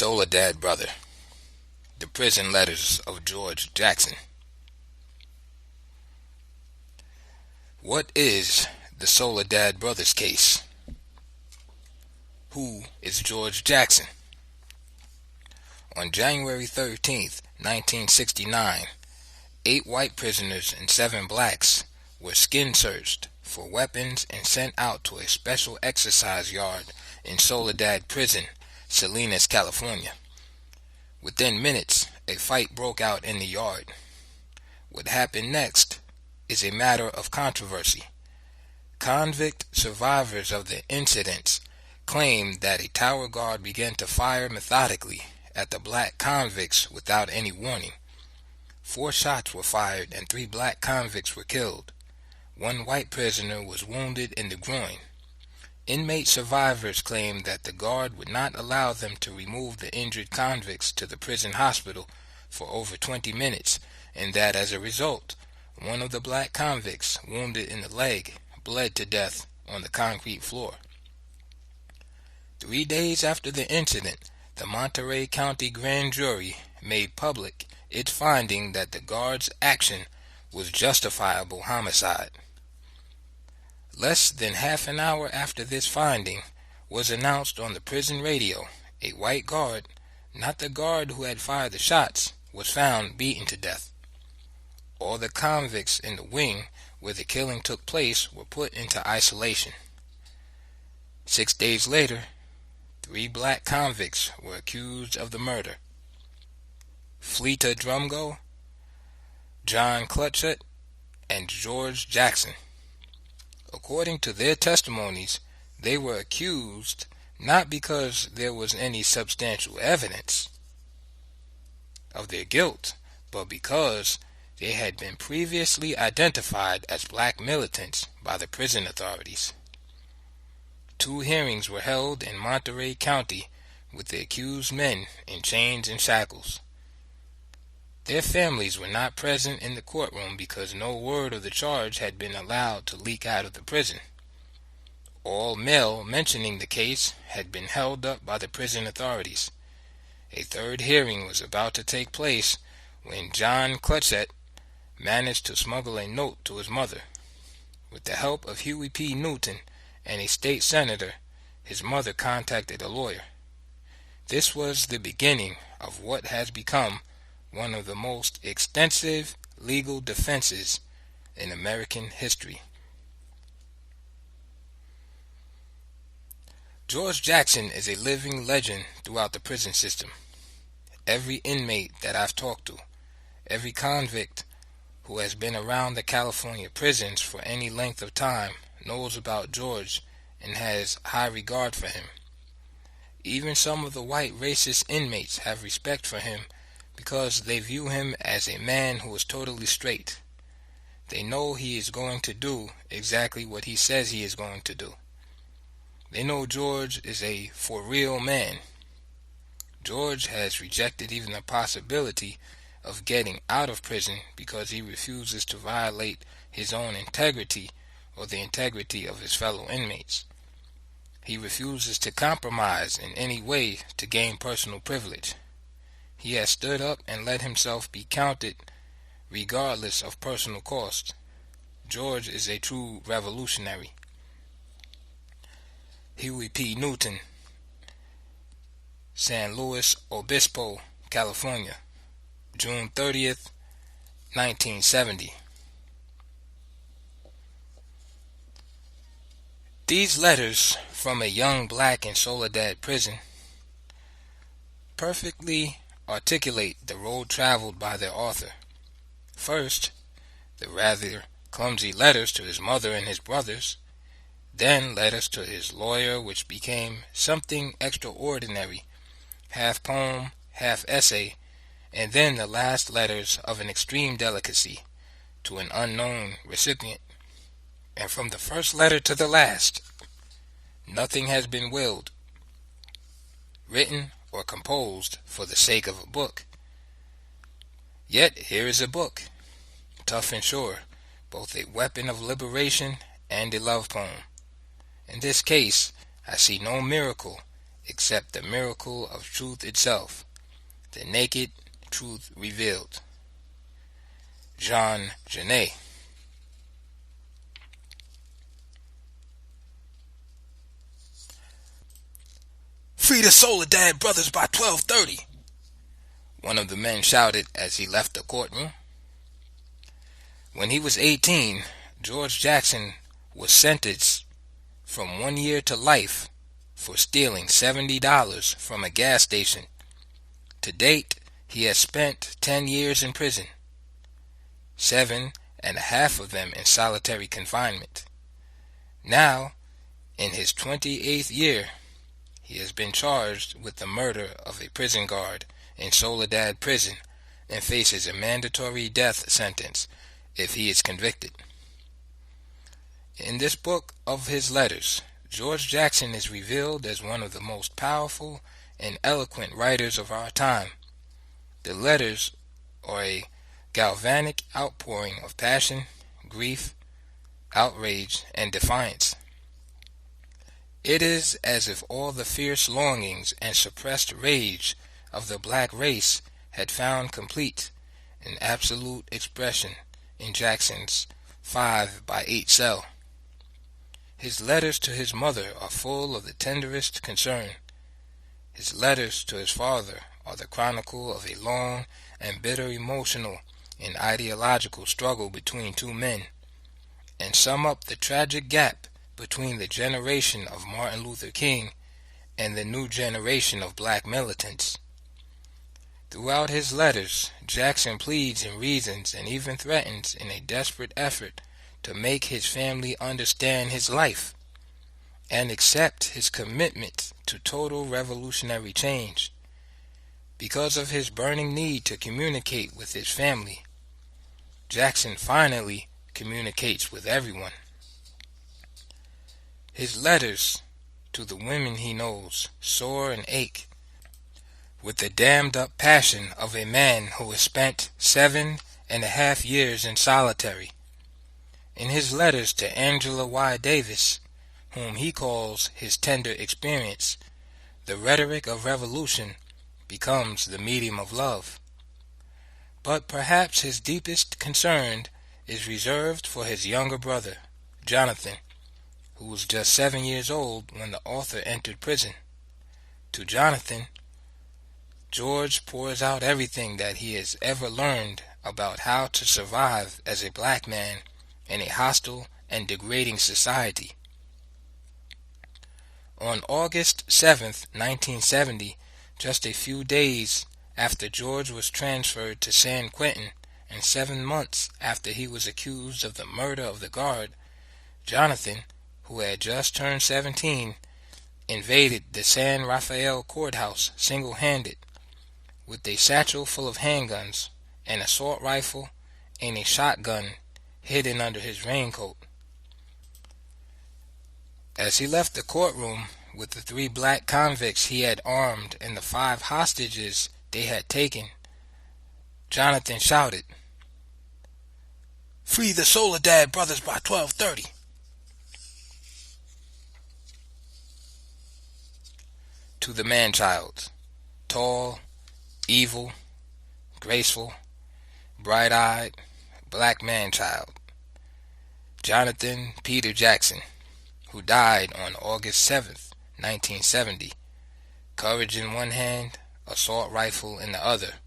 Soledad Brother. The Prison Letters of George Jackson. What is the Soledad Brothers case? Who is George Jackson? On January 13th, 1969, 8 white prisoners and 7 blacks were skin searched for weapons and sent out to a special exercise yard in Soledad Prison, Salinas, California. Within minutes, a fight broke out in the yard. What happened next is a matter of controversy. Convict survivors of the incidents claimed that a tower guard began to fire methodically at the black convicts without any warning. 4 shots were fired and 3 black convicts were killed. 1 white prisoner was wounded in the groin. Inmate survivors claimed that the guard would not allow them to remove the injured convicts to the prison hospital for over 20 minutes, and that as a result, one of the black convicts, wounded in the leg, bled to death on the concrete floor. 3 days after the incident, the Monterey County Grand Jury made public its finding that the guard's action was justifiable homicide. Less than half an hour after this finding was announced on the prison radio, a white guard, not the guard who had fired the shots, was found beaten to death. All the convicts in the wing where the killing took place were put into isolation. 6 days later, 3 black convicts were accused of the murder. Fleeta Drumgo, John Clutchett, and George Jackson. According to their testimonies, they were accused not because there was any substantial evidence of their guilt, but because they had been previously identified as black militants by the prison authorities. 2 hearings were held in Monterey County with the accused men in chains and shackles. Their families were not present in the courtroom because no word of the charge had been allowed to leak out of the prison. All mail mentioning the case had been held up by the prison authorities. A 3rd hearing was about to take place when John Clutchett managed to smuggle a note to his mother. With the help of Huey P. Newton and a state senator, his mother contacted a lawyer. This was the beginning of what has become one of the most extensive legal defenses in American history. George Jackson is a living legend throughout the prison system. Every inmate that I've talked to, every convict who has been around the California prisons for any length of time knows about George and has high regard for him. Even some of the white racist inmates have respect for him because they view him as a man who is totally straight. They know he is going to do exactly what he says he is going to do. They know George is a for real man. George has rejected even the possibility of getting out of prison because he refuses to violate his own integrity or the integrity of his fellow inmates. He refuses to compromise in any way to gain personal privilege. He has stood up and let himself be counted regardless of personal cost. George is a true revolutionary. Huey P. Newton, San Luis Obispo, California, June 30th, 1970. These letters from a young black in Soledad prison perfectly articulate the road traveled by their author. First, the rather clumsy letters to his mother and his brothers, then letters to his lawyer, which became something extraordinary, half poem, half essay, and then the last letters of an extreme delicacy to an unknown recipient. And from the first letter to the last, nothing has been willed, written, or composed for the sake of a book. Yet here is a book, tough and sure, both a weapon of liberation and a love poem. In this case, I see no miracle except the miracle of truth itself, the naked truth revealed. Jean Genet. "Free the Soledad Brothers by 12:30," one of the men shouted as he left the courtroom. When he was 18, George Jackson was sentenced from 1 year to life for stealing $70 from a gas station. To date, he has spent 10 years in prison, 7.5 of them in solitary confinement. Now, in his 28th year, he has been charged with the murder of a prison guard in Soledad Prison and faces a mandatory death sentence if he is convicted. In this book of his letters, George Jackson is revealed as one of the most powerful and eloquent writers of our time. The letters are a galvanic outpouring of passion, grief, outrage, and defiance. It is as if all the fierce longings and suppressed rage of the black race had found complete and absolute expression in Jackson's 5x8 cell. His letters to his mother are full of the tenderest concern. His letters to his father are the chronicle of a long and bitter emotional and ideological struggle between two men, and sum up the tragic gap between the generation of Martin Luther King and the new generation of black militants. Throughout his letters, Jackson pleads and reasons and even threatens in a desperate effort to make his family understand his life and accept his commitment to total revolutionary change. Because of his burning need to communicate with his family, Jackson finally communicates with everyone. His letters to the women he knows soar and ache with the dammed-up passion of a man who has spent 7.5 years in solitary. In his letters to Angela Y. Davis, whom he calls his tender experience, the rhetoric of revolution becomes the medium of love. But perhaps his deepest concern is reserved for his younger brother, Jonathan, who was just 7 years old when the author entered prison. To Jonathan, George pours out everything that he has ever learned about how to survive as a black man in a hostile and degrading society. On August 7th, 1970, just a few days after George was transferred to San Quentin and 7 months after he was accused of the murder of the guard, Jonathan, who had just turned 17, invaded the San Rafael courthouse single-handed with a satchel full of handguns, an assault rifle, and a shotgun hidden under his raincoat. As he left the courtroom with the 3 black convicts he had armed and the 5 hostages they had taken, Jonathan shouted, "Free the Soledad Brothers by 12:30. To the man-child, tall, evil, graceful, bright-eyed, black man-child, Jonathan Peter Jackson, who died on August 7th, 1970, courage in one hand, assault rifle in the other,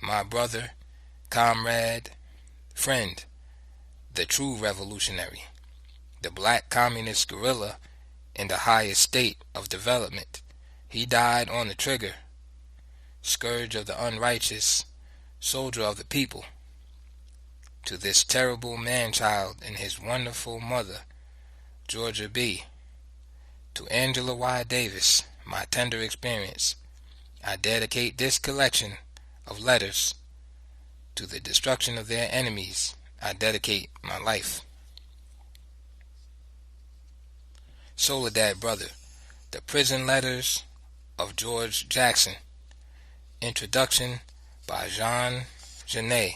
my brother, comrade, friend, the true revolutionary, the black communist guerrilla in the highest state of development. He died on the trigger, scourge of the unrighteous, soldier of the people. To this terrible man-child and his wonderful mother, Georgia B., to Angela Y. Davis, my tender experience, I dedicate this collection of letters. To the destruction of their enemies, I dedicate my life. Soledad Brother, The Prison Letters of George Jackson. Introduction by Jean Genet.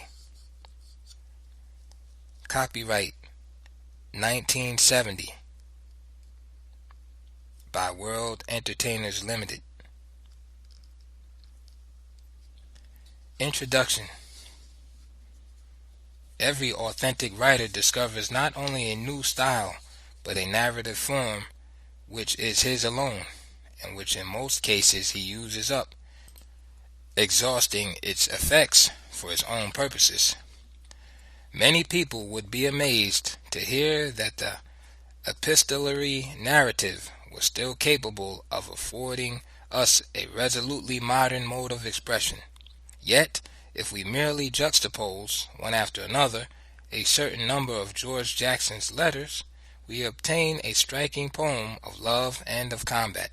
Copyright 1970. by World Entertainers Limited. Introduction. Every authentic writer discovers not only a new style, but a narrative form which is his alone, and which in most cases he uses up, exhausting its effects for his own purposes. Many people would be amazed to hear that the epistolary narrative was still capable of affording us a resolutely modern mode of expression. Yet, if we merely juxtapose, one after another, a certain number of George Jackson's letters, we obtain a striking poem of love and of combat.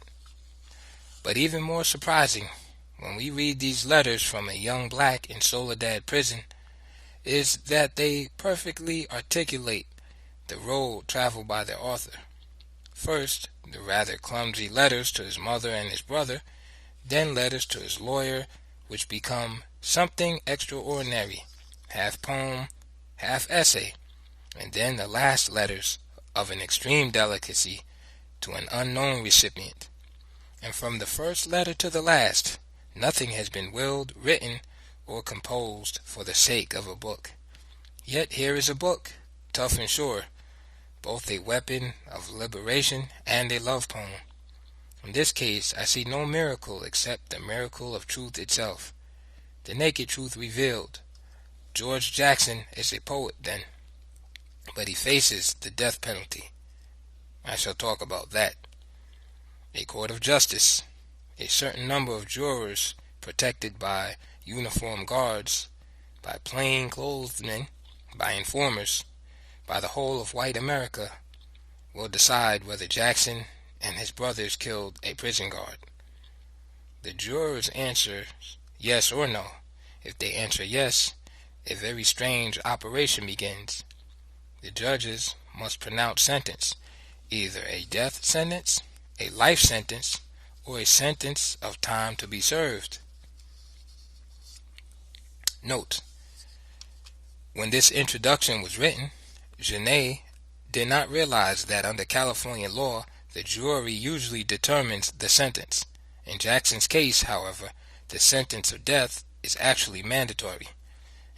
But even more surprising, when we read these letters from a young black in Soledad prison, is that they perfectly articulate the road traveled by their author. First, the rather clumsy letters to his mother and his brother, then letters to his lawyer, which become something extraordinary, half poem, half essay, and then the last letters of an extreme delicacy to an unknown recipient. And from the first letter to the last, nothing has been willed, written, or composed for the sake of a book. Yet here is a book, tough and sure, both a weapon of liberation and a love poem. In this case, I see no miracle except the miracle of truth itself, the naked truth revealed. George Jackson is a poet, then, but he faces the death penalty. I shall talk about that. A court of justice, a certain number of jurors protected by uniformed guards, by plain-clothed men, by informers, by the whole of white America, will decide whether Jackson and his brothers killed a prison guard. The jurors answer yes or no. If they answer yes, a very strange operation begins. The judges must pronounce sentence, either a death sentence, a life sentence, or a sentence of time to be served. Note: when this introduction was written, Genet did not realize that under California law, the jury usually determines the sentence. In Jackson's case, however, the sentence of death is actually mandatory.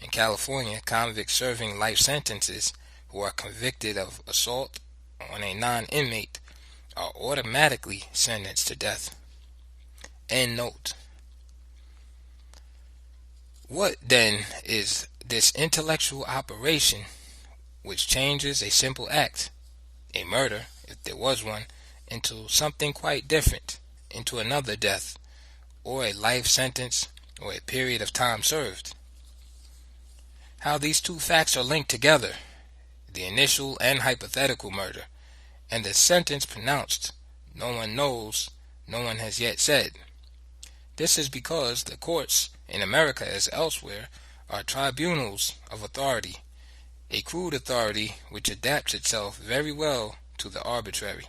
In California, convicts serving life sentences who are convicted of assault on a non-inmate are automatically sentenced to death. End note. What, then, is this intellectual operation which changes a simple act, a murder, if there was one, into something quite different, into another death, or a life sentence, or a period of time served? How these two facts are linked together, the initial and hypothetical murder, and the sentence pronounced, no one knows, no one has yet said. This is because the courts, in America as elsewhere, are tribunals of authority, a crude authority which adapts itself very well to the arbitrary.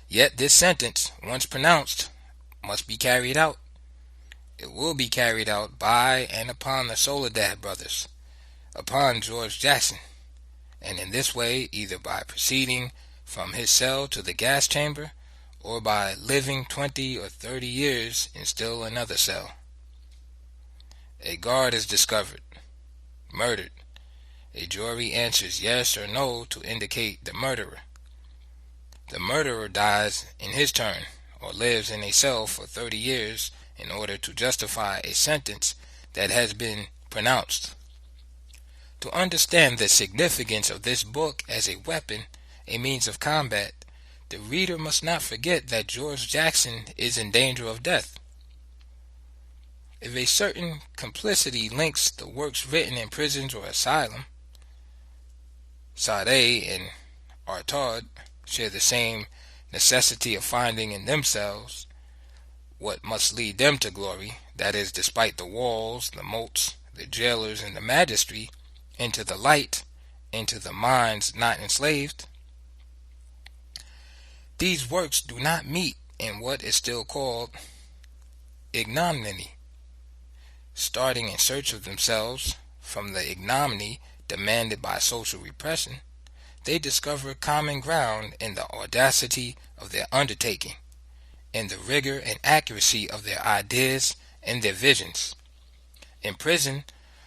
Yet this sentence, once pronounced, must be carried out. It will be carried out by and upon the Soledad brothers, upon George Jackson, and in this way either by proceeding from his cell to the gas chamber, or by living 20 or 30 years in still another cell. A guard is discovered, murdered. A jury answers yes or no to indicate the murderer. The murderer dies in his turn, or lives in a cell for 30 years in order to justify a sentence that has been pronounced. To understand the significance of this book as a weapon, a means of combat, the reader must not forget that George Jackson is in danger of death. If a certain complicity links the works written in prisons or asylum, C.I.A. and Artaud share the same necessity of finding in themselves what must lead them to glory, that is, despite the walls, the moats, the jailers, and the magistracy, into the light, into the minds not enslaved. These works do not meet in what is still called ignominy, starting in search of themselves from the ignominy demanded by social repression, they discover common ground in the audacity of their undertaking, in the rigor and accuracy of their ideas and their visions. In prison,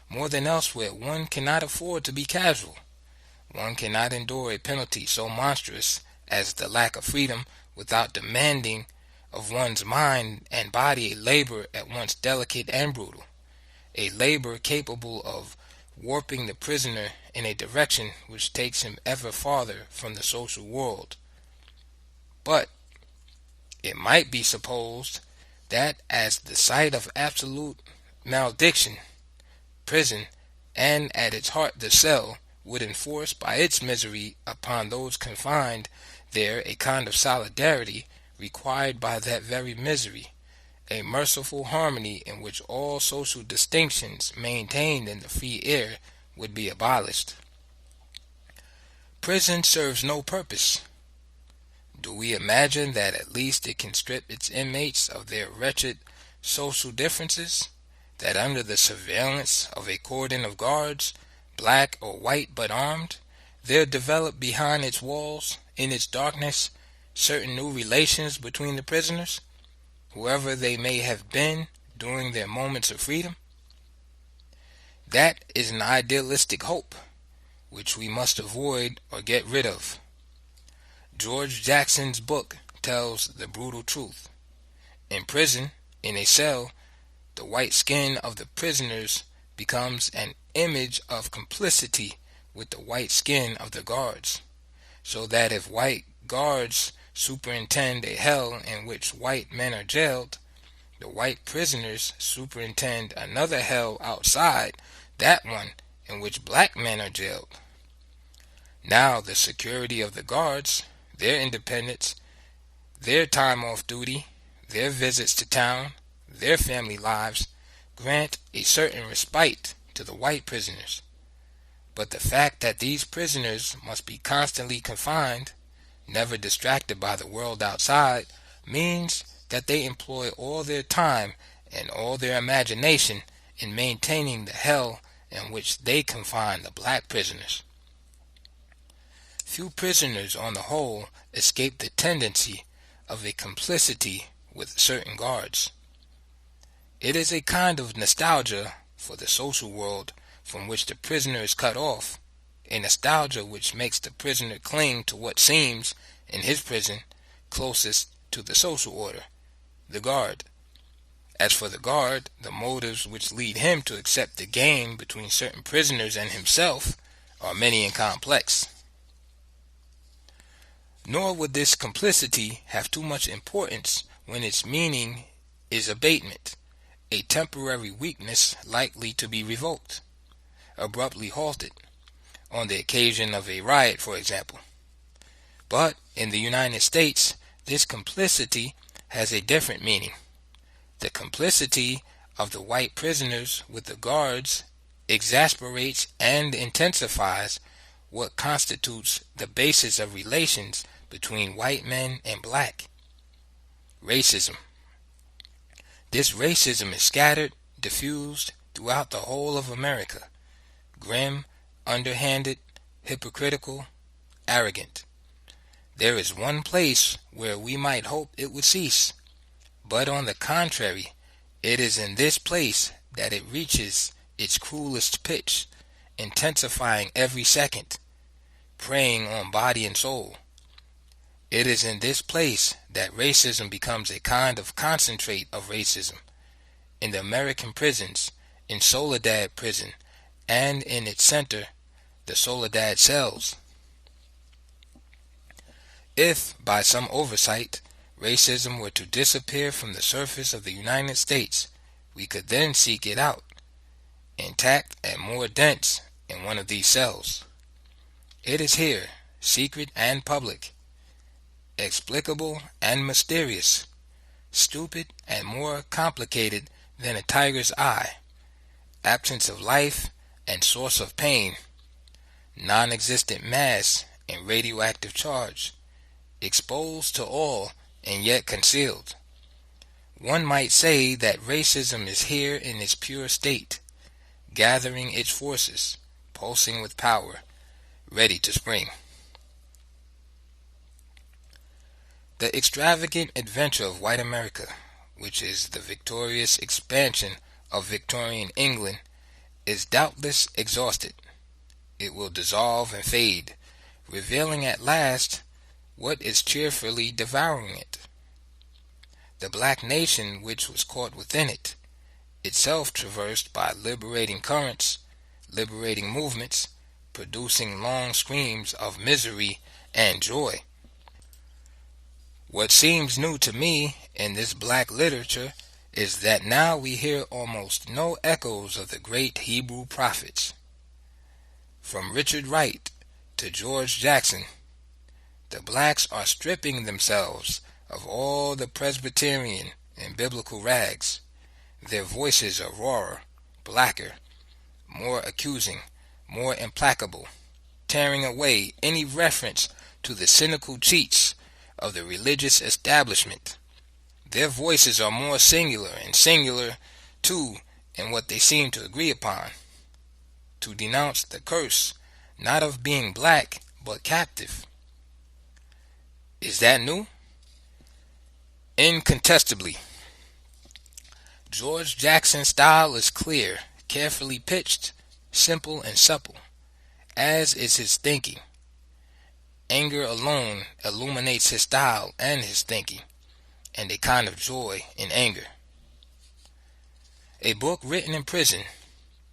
more than elsewhere, one cannot afford to be casual. One cannot endure a penalty so monstrous as the lack of freedom without demanding of one's mind and body a labor at once delicate and brutal, a labor capable of warping the prisoner in a direction which takes him ever farther from the social world. But it might be supposed that as the site of absolute malediction, prison, and at its heart the cell, would enforce by its misery upon those confined there a kind of solidarity required by that very misery, a merciful harmony in which all social distinctions maintained in the free air would be abolished. Prison serves no purpose. Do we imagine that at least it can strip its inmates of their wretched social differences, that under the surveillance of a cordon of guards, black or white but armed, there develop behind its walls, in its darkness, certain new relations between the prisoners, whoever they may have been during their moments of freedom? That is an idealistic hope, which we must avoid or get rid of. George Jackson's book tells the brutal truth. In prison, in a cell, the white skin of the prisoners becomes an image of complicity with the white skin of the guards, so that if white guards superintend a hell in which white men are jailed, the white prisoners superintend another hell outside that one in which black men are jailed. Now the security of the guards, their independence, their time off duty, their visits to town, their family lives, grant a certain respite to the white prisoners. But the fact that these prisoners must be constantly confined, never distracted by the world outside, means that they employ all their time and all their imagination in maintaining the hell in which they confine the black prisoners. Few prisoners on the whole escape the tendency of a complicity with certain guards. It is a kind of nostalgia for the social world from which the prisoner is cut off, a nostalgia which makes the prisoner cling to what seems, in his prison, closest to the social order, the guard. As for the guard, the motives which lead him to accept the game between certain prisoners and himself are many and complex. Nor would this complicity have too much importance when its meaning is abatement, a temporary weakness likely to be revoked, abruptly halted, on the occasion of a riot, for example. But in the United States, this complicity has a different meaning. The complicity of the white prisoners with the guards exasperates and intensifies what constitutes the basis of relations between white men and black: racism. This racism is scattered, diffused throughout the whole of America, grim, underhanded, hypocritical, arrogant. There is one place where we might hope it would cease, but on the contrary, it is in this place that it reaches its cruelest pitch, intensifying every second, preying on body and soul. It is in this place that racism becomes a kind of concentrate of racism, in the American prisons, in Soledad prison, and in its center, the Soledad cells. If, by some oversight, racism were to disappear from the surface of the United States, we could then seek it out, intact and more dense, in one of these cells. It is here, secret and public, explicable and mysterious, stupid and more complicated than a tiger's eye, absence of life and source of pain, non-existent mass and radioactive charge, exposed to all and yet concealed. One might say that racism is here in its pure state, gathering its forces, pulsing with power, ready to spring. The extravagant adventure of white America, which is the victorious expansion of Victorian England, is doubtless exhausted. It will dissolve and fade, revealing at last what is cheerfully devouring it. The black nation which was caught within it, itself traversed by liberating currents, liberating movements, producing long screams of misery and joy. What seems new to me in this black literature is that now we hear almost no echoes of the great Hebrew prophets. From Richard Wright to George Jackson, the blacks are stripping themselves of all the Presbyterian and biblical rags. Their voices are rawer, blacker, more accusing, more implacable, tearing away any reference to the cynical cheats of the religious establishment. Their voices are more singular, and singular, too, in what they seem to agree upon: to denounce the curse, not of being black, but captive. Is that new? Incontestably. George Jackson's style is clear, carefully pitched, simple and supple, as is his thinking. Anger alone illuminates his style and his thinking, and a kind of joy in anger. A book written in prison,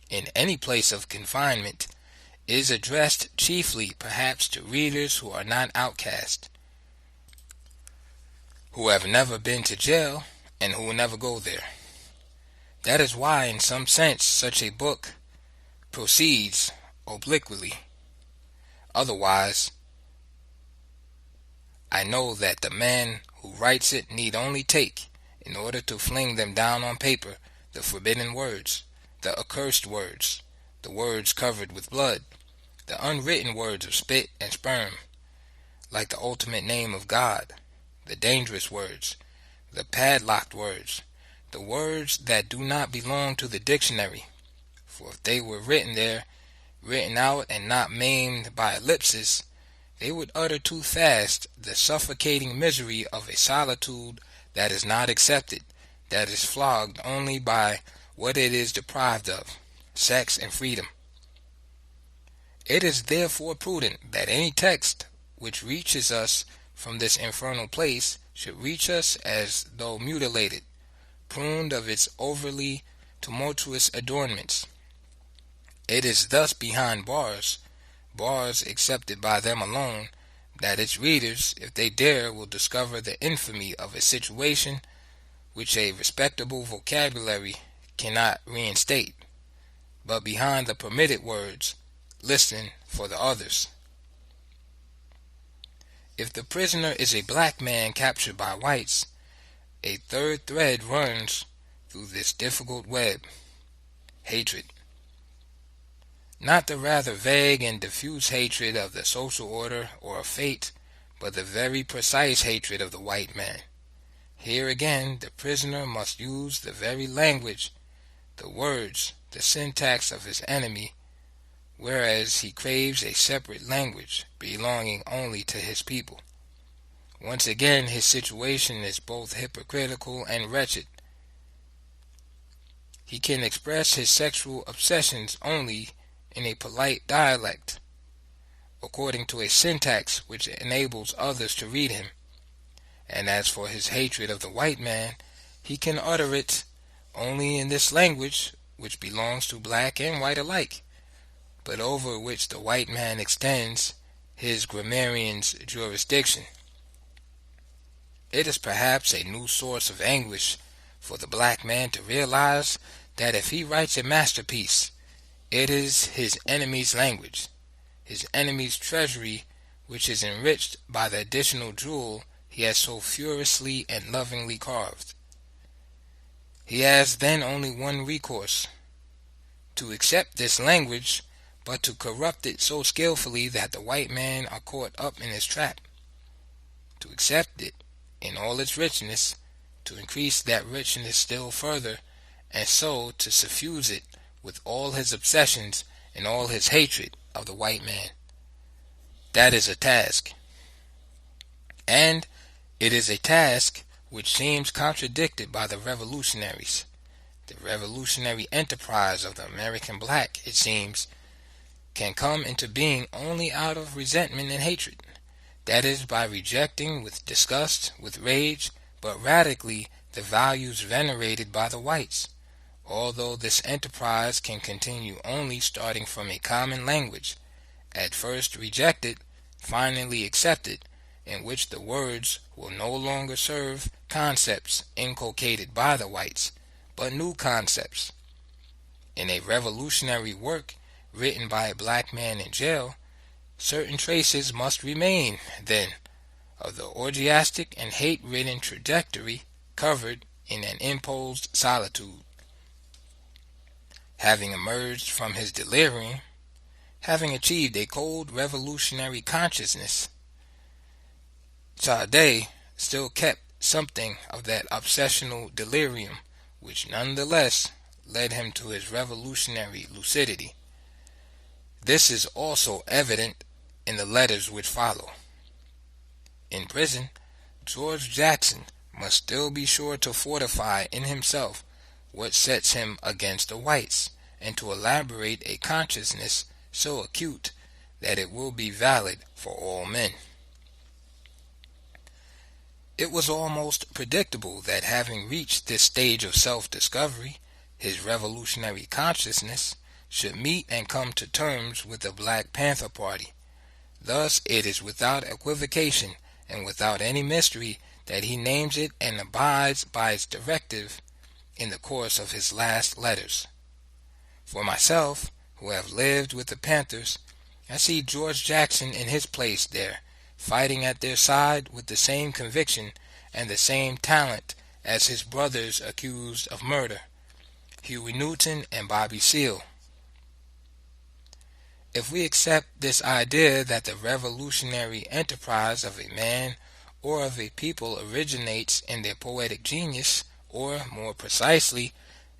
in any place of confinement, is addressed chiefly perhaps to readers who are not outcast, who have never been to jail, and who will never go there. That is why, in some sense, such a book proceeds obliquely. Otherwise, I know that the man who writes it need only take, in order to fling them down on paper, the forbidden words, the accursed words, the words covered with blood, the unwritten words of spit and sperm, like the ultimate name of God, the dangerous words, the padlocked words, the words that do not belong to the dictionary, for if they were written there, written out and not maimed by ellipses, they would utter too fast the suffocating misery of a solitude that is not accepted, that is flogged only by what it is deprived of, sex and freedom. It is therefore prudent that any text which reaches us from this infernal place should reach us as though mutilated, pruned of its overly tumultuous adornments. It is thus behind bars, bars accepted by them alone, that its readers, if they dare, will discover the infamy of a situation which a respectable vocabulary cannot reinstate. But behind the permitted words, listen for the others. If the prisoner is a black man captured by whites, a third thread runs through this difficult web: hatred. Not the rather vague and diffuse hatred of the social order or of fate, but the very precise hatred of the white man. Here again the prisoner must use the very language, the words, the syntax of his enemy, whereas he craves a separate language belonging only to his people. Once again his situation is both hypocritical and wretched. He can express his sexual obsessions only in a polite dialect, according to a syntax which enables others to read him. And as for his hatred of the white man, he can utter it only in this language which belongs to black and white alike, but over which the white man extends his grammarian's jurisdiction. It is perhaps a new source of anguish for the black man to realize that if he writes a masterpiece, it is his enemy's language, his enemy's treasury, which is enriched by the additional jewel he has so furiously and lovingly carved. He has then only one recourse: to accept this language, but to corrupt it so skillfully that the white men are caught up in his trap; to accept it in all its richness, to increase that richness still further, and so to suffuse it with all his obsessions and all his hatred of the white man. That is a task, and It is a task which seems contradicted by the revolutionaries. The revolutionary enterprise of the American black, it seems, can come into being only out of resentment and hatred. That is, by rejecting with disgust, with rage, but radically, the values venerated by the whites. Although this enterprise can continue only starting from a common language, at first rejected, finally accepted, in which the words will no longer serve concepts inculcated by the whites, but new concepts. In a revolutionary work written by a black man in jail, certain traces must remain, then, of the orgiastic and hate-ridden trajectory covered in an imposed solitude. Having emerged from his delirium, having achieved a cold revolutionary consciousness, C.I.A. still kept something of that obsessional delirium which nonetheless led him to his revolutionary lucidity. This is also evident in the letters which follow. In prison, George Jackson must still be sure to fortify in himself what sets him against the whites, and to elaborate a consciousness so acute that it will be valid for all men. It was almost predictable that, having reached this stage of self-discovery, his revolutionary consciousness should meet and come to terms with the Black Panther Party. Thus it is without equivocation and without any mystery that he names it and abides by its directive in the course of his last letters. For myself, who have lived with the Panthers, I see George Jackson in his place there, fighting at their side with the same conviction and the same talent as his brothers accused of murder, Huey Newton and Bobby Seale. If we accept this idea that the revolutionary enterprise of a man or of a people originates in their poetic genius, or, more precisely,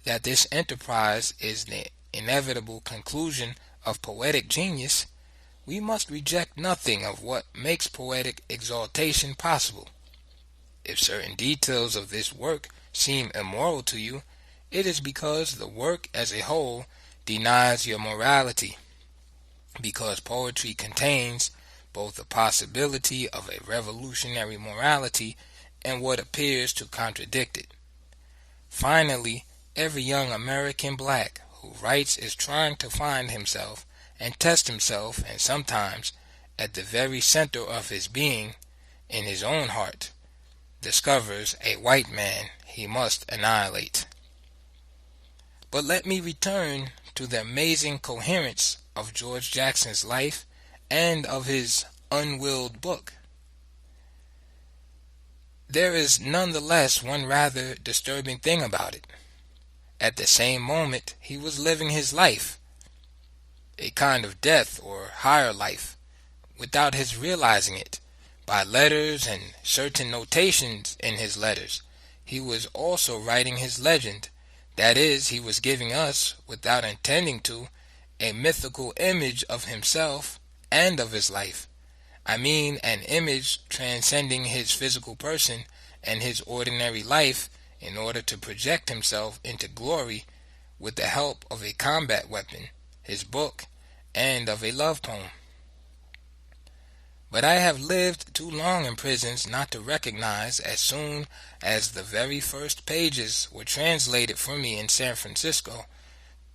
that this enterprise is the inevitable conclusion of poetic genius, we must reject nothing of what makes poetic exaltation possible. If certain details of this work seem immoral to you, it is because the work as a whole denies your morality, because poetry contains both the possibility of a revolutionary morality and what appears to contradict it. Finally, every young American black who writes is trying to find himself and test himself, and sometimes, at the very center of his being, in his own heart, discovers a white man he must annihilate. But let me return to the amazing coherence of George Jackson's life and of his unwilled book. There is nonetheless one rather disturbing thing about it. At the same moment he was living his life, a kind of death or higher life, without his realizing it. By letters and certain notations in his letters, he was also writing his legend. That is, he was giving us, without intending to, a mythical image of himself and of his life. I mean, an image transcending his physical person and his ordinary life, in order to project himself into glory with the help of a combat weapon, his book, and of a love poem. But I have lived too long in prisons not to recognize, as soon as the very first pages were translated for me in San Francisco,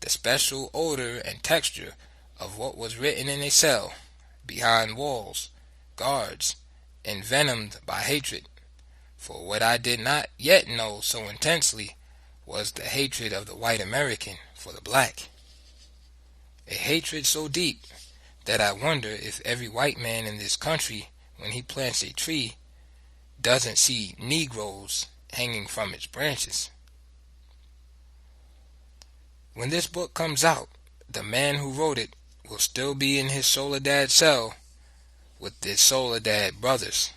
the special odor and texture of what was written in a cell, behind walls, guards, envenomed by hatred. For what I did not yet know so intensely was the hatred of the white American for the black. A hatred so deep that I wonder if every white man in this country, when he plants a tree, doesn't see Negroes hanging from its branches. When this book comes out, the man who wrote it will still be in his Soledad cell with the Soledad Brothers.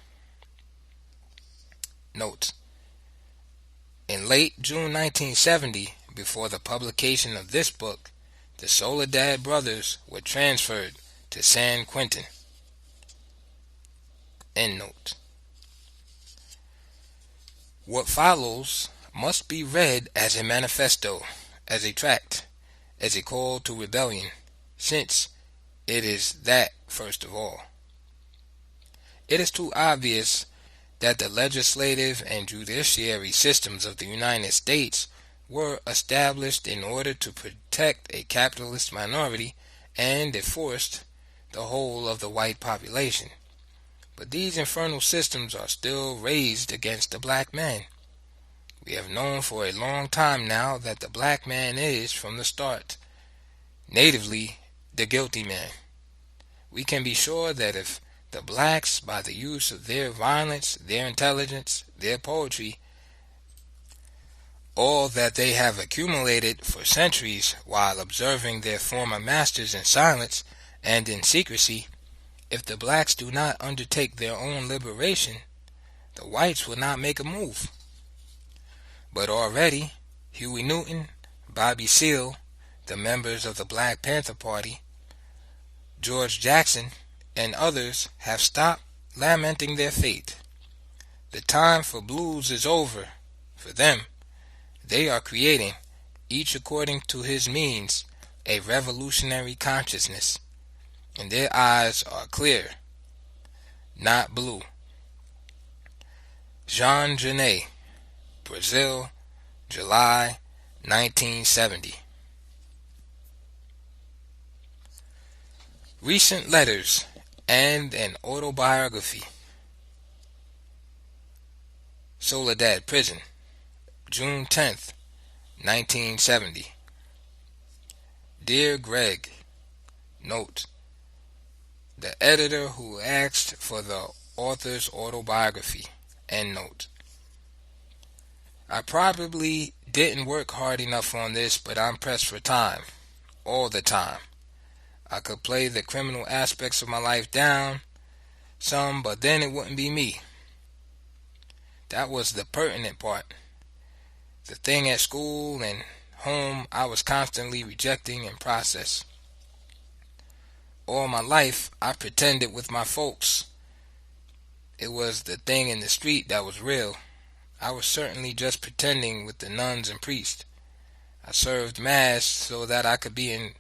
Note: in late June 1970, before the publication of this book, the Soledad Brothers were transferred to San Quentin. End note. What follows must be read as a manifesto, as a tract, as a call to rebellion, since it is that first of all. It is too obvious that the legislative and judiciary systems of the United States were established in order to protect a capitalist minority and enforce the whole of the white population. But these infernal systems are still raised against the black man. We have known for a long time now that the black man is, from the start, natively the guilty man. We can be sure that if the blacks, by the use of their violence, their intelligence, their poetry, all that they have accumulated for centuries while observing their former masters in silence and in secrecy, if the blacks do not undertake their own liberation, the whites will not make a move. But already, Huey Newton, Bobby Seale, the members of the Black Panther Party, George Jackson, and others have stopped lamenting their fate. The time for blues is over for them. They are creating, each according to his means, a revolutionary consciousness, and their eyes are clear, not blue. Jean Genet, Brazil, July 1970. Recent letters and an autobiography. Soledad Prison, June 10th, 1970. Dear Greg, note: the editor who asked for the author's autobiography, end note. I probably didn't work hard enough on this, but I'm pressed for time, all the time. I could play the criminal aspects of my life down some, but then it wouldn't be me. That was the pertinent part. The thing at school and home I was constantly rejecting and processing. All my life I pretended with my folks. It was the thing in the street that was real. I was certainly just pretending with the nuns and priests. I served mass so that I could be in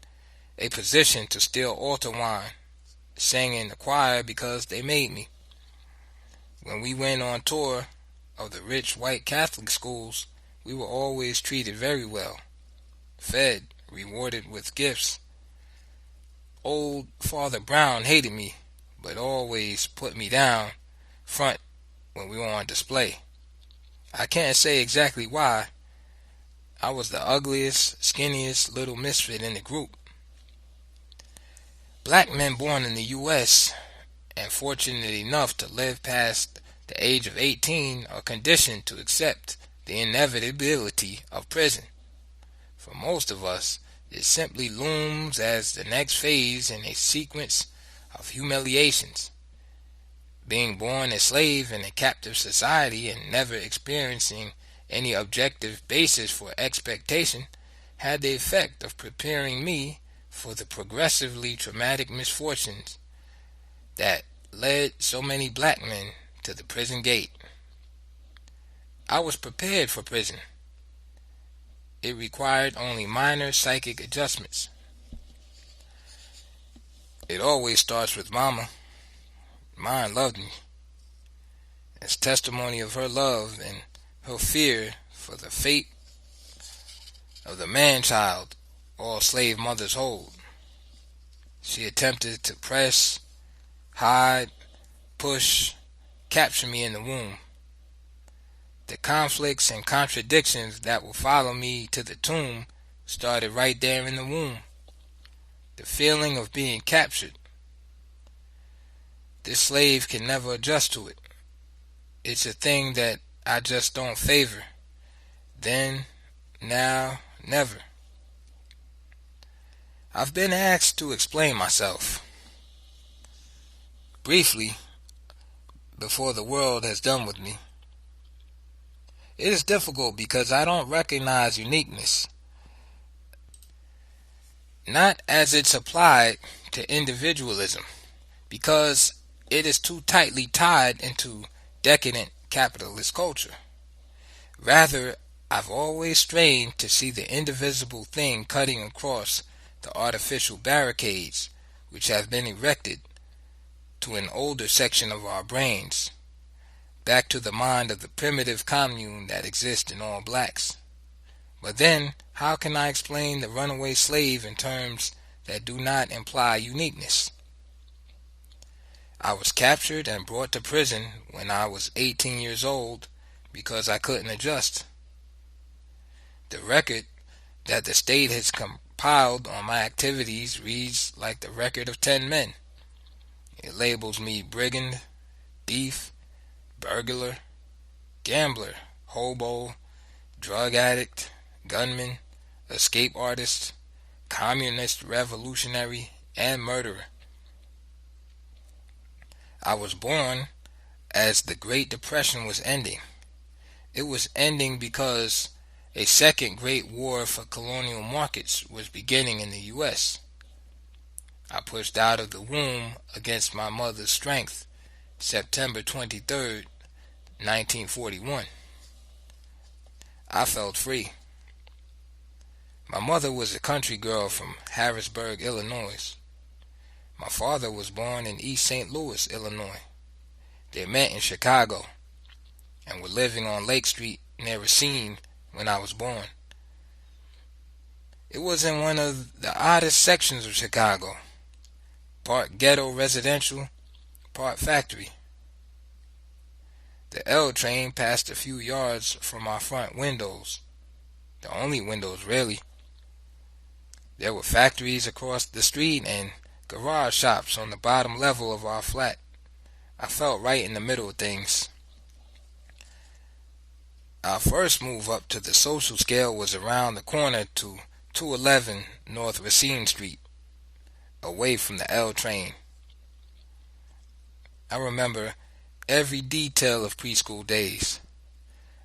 a position to steal altar wine, sang in the choir because they made me. When we went on tour of the rich white Catholic schools, we were always treated very well, fed, rewarded with gifts. Old Father Brown hated me, but always put me down front when we were on display. I can't say exactly why. I was the ugliest, skinniest little misfit in the group. Black men born in the U.S. and fortunate enough to live past the age of 18 are conditioned to accept the inevitability of prison. For most of us, it simply looms as the next phase in a sequence of humiliations. Being born a slave in a captive society and never experiencing any objective basis for expectation had the effect of preparing me for the progressively traumatic misfortunes that led so many black men to the prison gate. I was prepared for prison. It required only minor psychic adjustments. It always starts with Mama. Mine loved me. As testimony of her love and her fear for the fate of the man-child all slave mothers hold, she attempted to press, hide, push, capture me in the womb. The conflicts and contradictions that will follow me to the tomb started right there in the womb. The feeling of being captured. This slave can never adjust to it. It's a thing that I just don't favor. Then, now, never. I've been asked to explain myself briefly before the world has done with me. It is difficult because I don't recognize uniqueness, not as it's applied to individualism, because it is too tightly tied into decadent capitalist culture. Rather, I've always strained to see the indivisible thing cutting across the artificial barricades which have been erected to an older section of our brains, back to the mind of the primitive commune that exists in all blacks. But then, how can I explain the runaway slave in terms that do not imply uniqueness? I was captured and brought to prison when I was 18 years old because I couldn't adjust. The record that the state has compiled on my activities reads like the record of 10 men. It labels me brigand, thief, burglar, gambler, hobo, drug addict, gunman, escape artist, communist revolutionary, and murderer. I was born as the Great Depression was ending. It was ending because a second Great War for colonial markets was beginning in the U.S. I pushed out of the womb against my mother's strength September 23rd, 1941. I felt free. My mother was a country girl from Harrisburg, Illinois. My father was born in East St. Louis, Illinois. They met in Chicago and were living on Lake Street near Racine when I was born. It was in one of the oddest sections of Chicago, part ghetto residential, part factory. The L train passed a few yards from our front windows, the only windows really. There were factories across the street and garage shops on the bottom level of our flat. I felt right in the middle of things. Our first move up to the social scale was around the corner to 211 North Racine Street, away from the L train. I remember every detail of preschool days.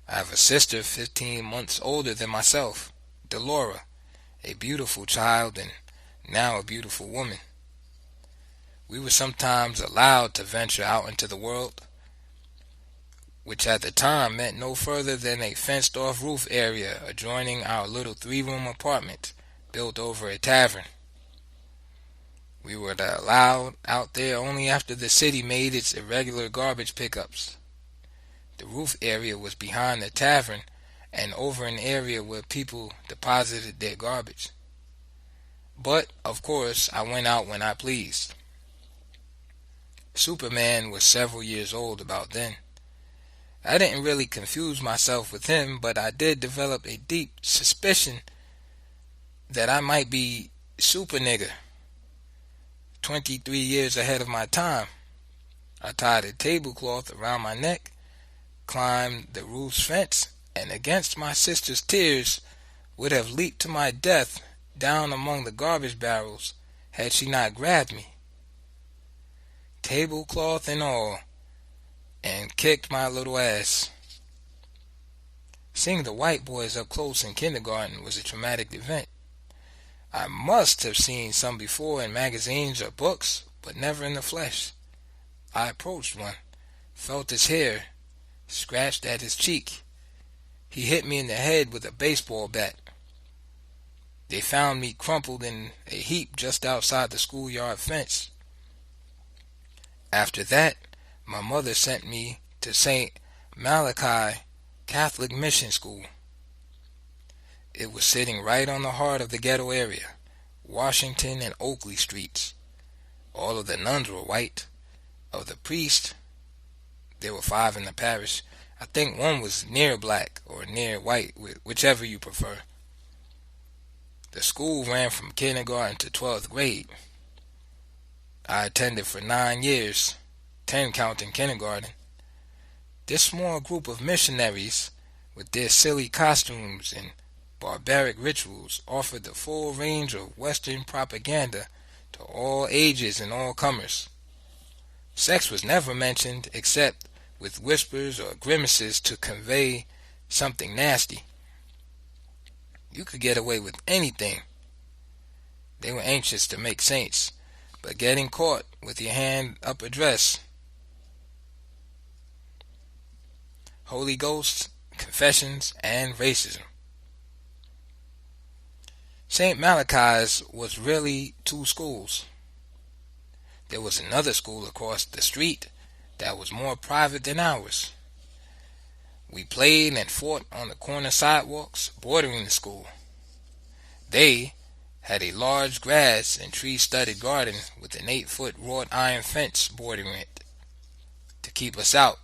I have a sister 15 months older than myself, Delora, a beautiful child and now a beautiful woman. We were sometimes allowed to venture out into the world, which at the time meant no further than a fenced-off roof area adjoining our little 3-room apartment built over a tavern. We were allowed out there only after the city made its irregular garbage pickups. The roof area was behind the tavern and over an area where people deposited their garbage. But, of course, I went out when I pleased. Superman was several years old about then. I didn't really confuse myself with him, but I did develop a deep suspicion that I might be Super Nigger, 23 years ahead of my time. I tied a tablecloth around my neck, climbed the roof's fence, and against my sister's tears would have leaped to my death down among the garbage barrels had she not grabbed me, tablecloth and all, and kicked my little ass. Seeing the white boys up close in kindergarten was a traumatic event. I must have seen some before in magazines or books, but never in the flesh. I approached one, felt his hair, scratched at his cheek. He hit me in the head with a baseball bat. They found me crumpled in a heap just outside the schoolyard fence. After that, my mother sent me to St. Malachi Catholic Mission School. It was sitting right on the heart of the ghetto area, Washington and Oakley streets. All of the nuns were white. Of the priests, there were 5 in the parish. I think one was near black or near white, whichever you prefer. The school ran from kindergarten to 12th grade. I attended for 9 years, 10 counting kindergarten. This small group of missionaries, with their silly costumes and barbaric rituals, offered the full range of Western propaganda to all ages and all comers. Sex was never mentioned except with whispers or grimaces to convey something nasty. You could get away with anything. They were anxious to make saints, but getting caught with your hand up a dress, Holy Ghost confessions, and racism. St. Malachi's was really two schools. There was another school across the street that was more private than ours. We played and fought on the corner sidewalks bordering the school. They had a large grass and tree-studded garden with an 8-foot wrought iron fence bordering it to keep us out,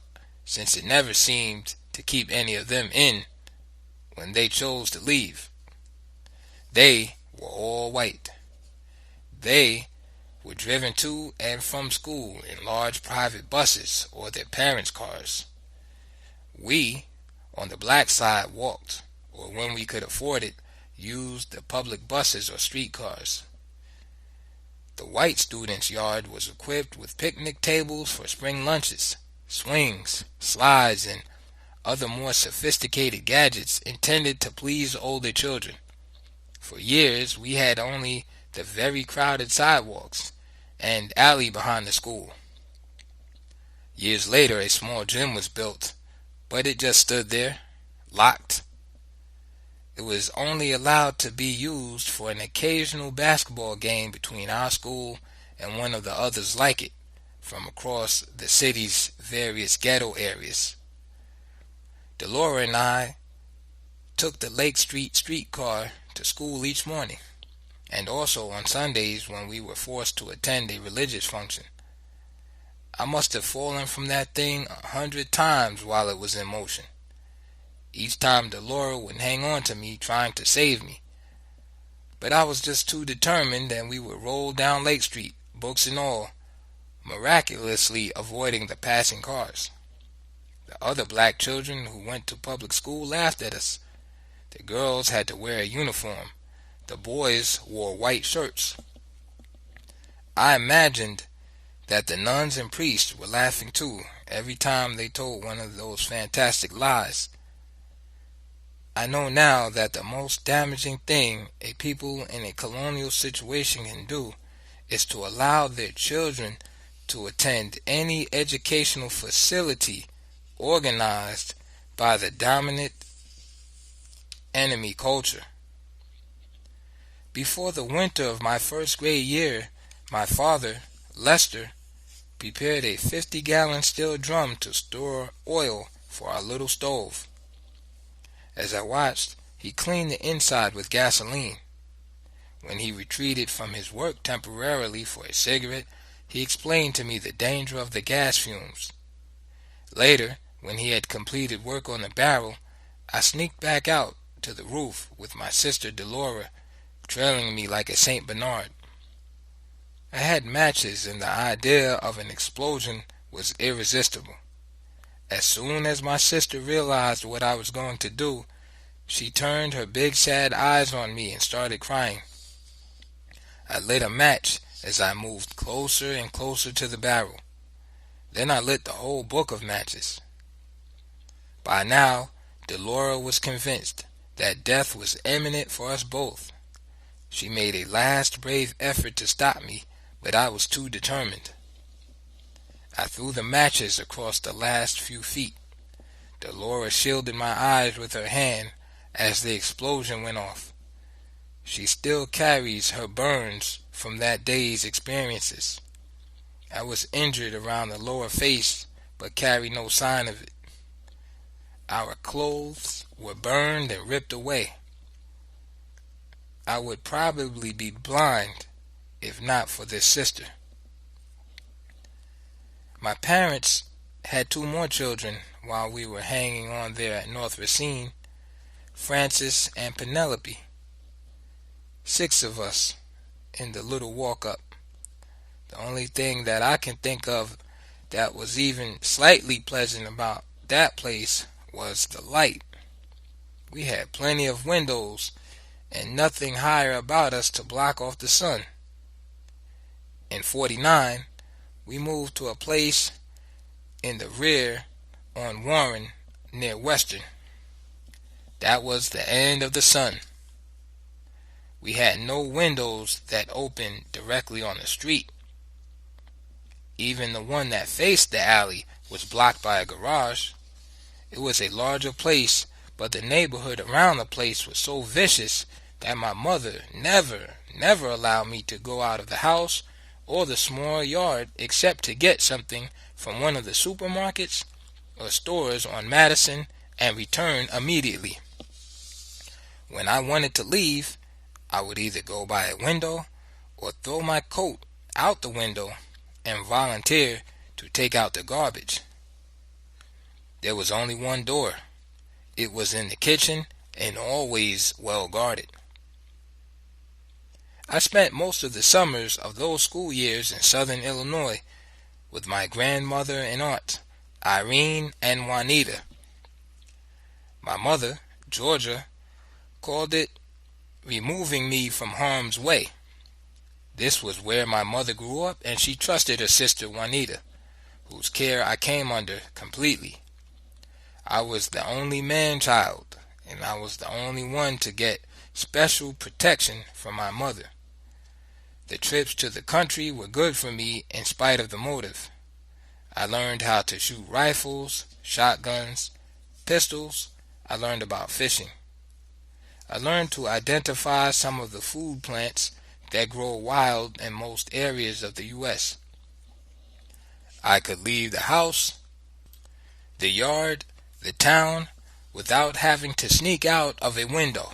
since it never seemed to keep any of them in when they chose to leave. They were all white. They were driven to and from school in large private buses or their parents' cars. We, on the black side, walked, or when we could afford it, used the public buses or streetcars. The white students' yard was equipped with picnic tables for spring lunches, swings, slides, and other more sophisticated gadgets intended to please older children. For years, we had only the very crowded sidewalks and alley behind the school. Years later, a small gym was built, but it just stood there, locked. It was only allowed to be used for an occasional basketball game between our school and one of the others like it from across the city's various ghetto areas. Delora and I took the Lake Street streetcar to school each morning, and also on Sundays when we were forced to attend a religious function. I must have fallen from that thing 100 times while it was in motion. Each time Delora would hang on to me, trying to save me. But I was just too determined, and we would roll down Lake Street, books and all, miraculously avoiding the passing cars. The other black children who went to public school laughed at us. The girls had to wear a uniform. The boys wore white shirts. I imagined that the nuns and priests were laughing too every time they told one of those fantastic lies. I know now that the most damaging thing a people in a colonial situation can do is to allow their children to attend any educational facility organized by the dominant enemy culture. Before the winter of my first grade year, my father, Lester, prepared a 50-gallon steel drum to store oil for our little stove. As I watched, he cleaned the inside with gasoline. When he retreated from his work temporarily for a cigarette, he explained to me the danger of the gas fumes. Later, when he had completed work on the barrel, I sneaked back out to the roof with my sister Delora trailing me like a Saint Bernard. I had matches, and the idea of an explosion was irresistible. As soon as my sister realized what I was going to do, she turned her big sad eyes on me and started crying. I lit a match as I moved closer and closer to the barrel. Then I lit the whole book of matches. By now, Delora was convinced that death was imminent for us both. She made a last brave effort to stop me, but I was too determined. I threw the matches across the last few feet. Delora shielded my eyes with her hand as the explosion went off. She still carries her burns from that day's experiences. I was injured around the lower face, but carried no sign of it. Our clothes were burned and ripped away. I would probably be blind if not for this sister. My parents had 2 more children while we were hanging on there at North Racine, Francis and Penelope. 6 of us in the little walk-up. The only thing that I can think of that was even slightly pleasant about that place was the light. We had plenty of windows and nothing higher about us to block off the sun. In '49, we moved to a place in the rear on Warren near Western. That was the end of the sun. We had no windows that opened directly on the street. Even the one that faced the alley was blocked by a garage. It was a larger place, but the neighborhood around the place was so vicious that my mother never allowed me to go out of the house or the small yard except to get something from one of the supermarkets or stores on Madison and return immediately. When I wanted to leave, I would either go by a window or throw my coat out the window and volunteer to take out the garbage. There was only one door. It was in the kitchen and always well guarded. I spent most of the summers of those school years in southern Illinois with my grandmother and aunt, Irene and Juanita. My mother, Georgia, called it removing me from harm's way. This was where my mother grew up, and she trusted her sister Juanita, whose care I came under completely. I was the only man-child, and I was the only one to get special protection from my mother. The trips to the country were good for me in spite of the motive. I learned how to shoot rifles, shotguns, pistols. I learned about fishing. I learned to identify some of the food plants that grow wild in most areas of the U.S. I could leave the house, the yard, the town, without having to sneak out of a window.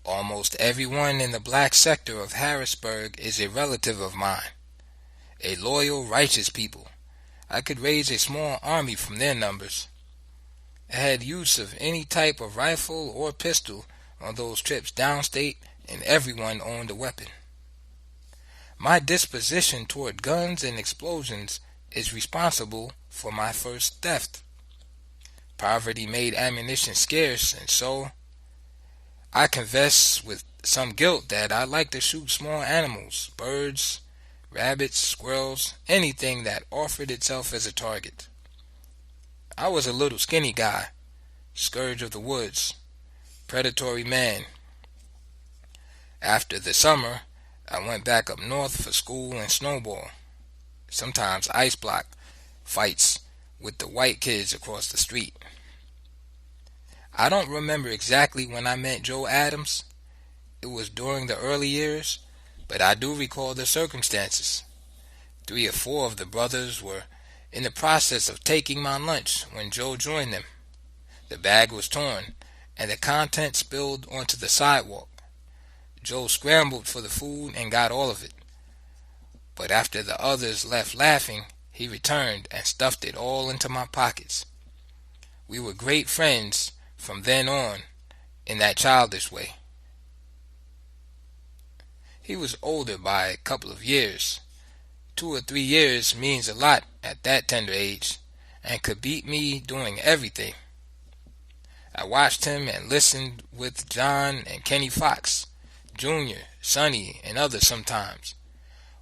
Almost everyone in the black sector of Harrisburg is a relative of mine, a loyal, righteous people. I could raise a small army from their numbers. I had use of any type of rifle or pistol on those trips downstate, and everyone owned a weapon. My disposition toward guns and explosions is responsible for my first theft. Poverty made ammunition scarce, and so I confess with some guilt that I like to shoot small animals, birds, rabbits, squirrels, anything that offered itself as a target. I was a little skinny guy, scourge of the woods, predatory man. After the summer, I went back up north for school and snowball, sometimes ice block fights with the white kids across the street. I don't remember exactly when I met Joe Adams. It was during the early years, but I do recall the circumstances. 3 or 4 of the brothers were in the process of taking my lunch when Joe joined them. The bag was torn, and the contents spilled onto the sidewalk. Joe scrambled for the food and got all of it. But after the others left laughing, he returned and stuffed it all into my pockets. We were great friends from then on in that childish way. He was older by a couple of years. 2 or 3 years means a lot at that tender age, and could beat me doing everything. I watched him and listened with John and Kenny Fox, Jr., Sonny, and others sometimes.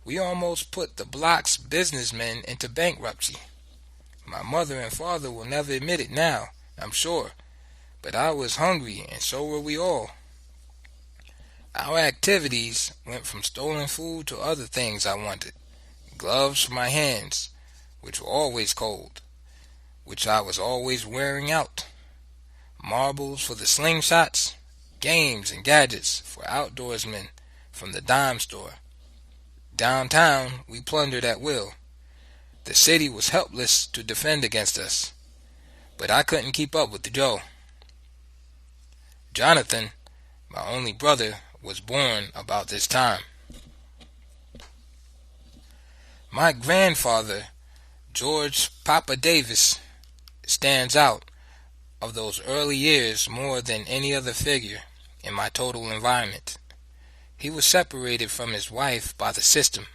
We almost put the block's businessmen into bankruptcy. My mother and father will never admit it now, I'm sure, but I was hungry, and so were we all. Our activities went from stolen food to other things I wanted. Gloves for my hands, which were always cold, which I was always wearing out. Marbles for the slingshots, games and gadgets for outdoorsmen from the dime store. Downtown, we plundered at will. The city was helpless to defend against us, but I couldn't keep up with Joe. Jonathan, my only brother, was born about this time. My grandfather, George Papa Davis, stands out of those early years more than any other figure in my total environment. He was separated from his wife by the system.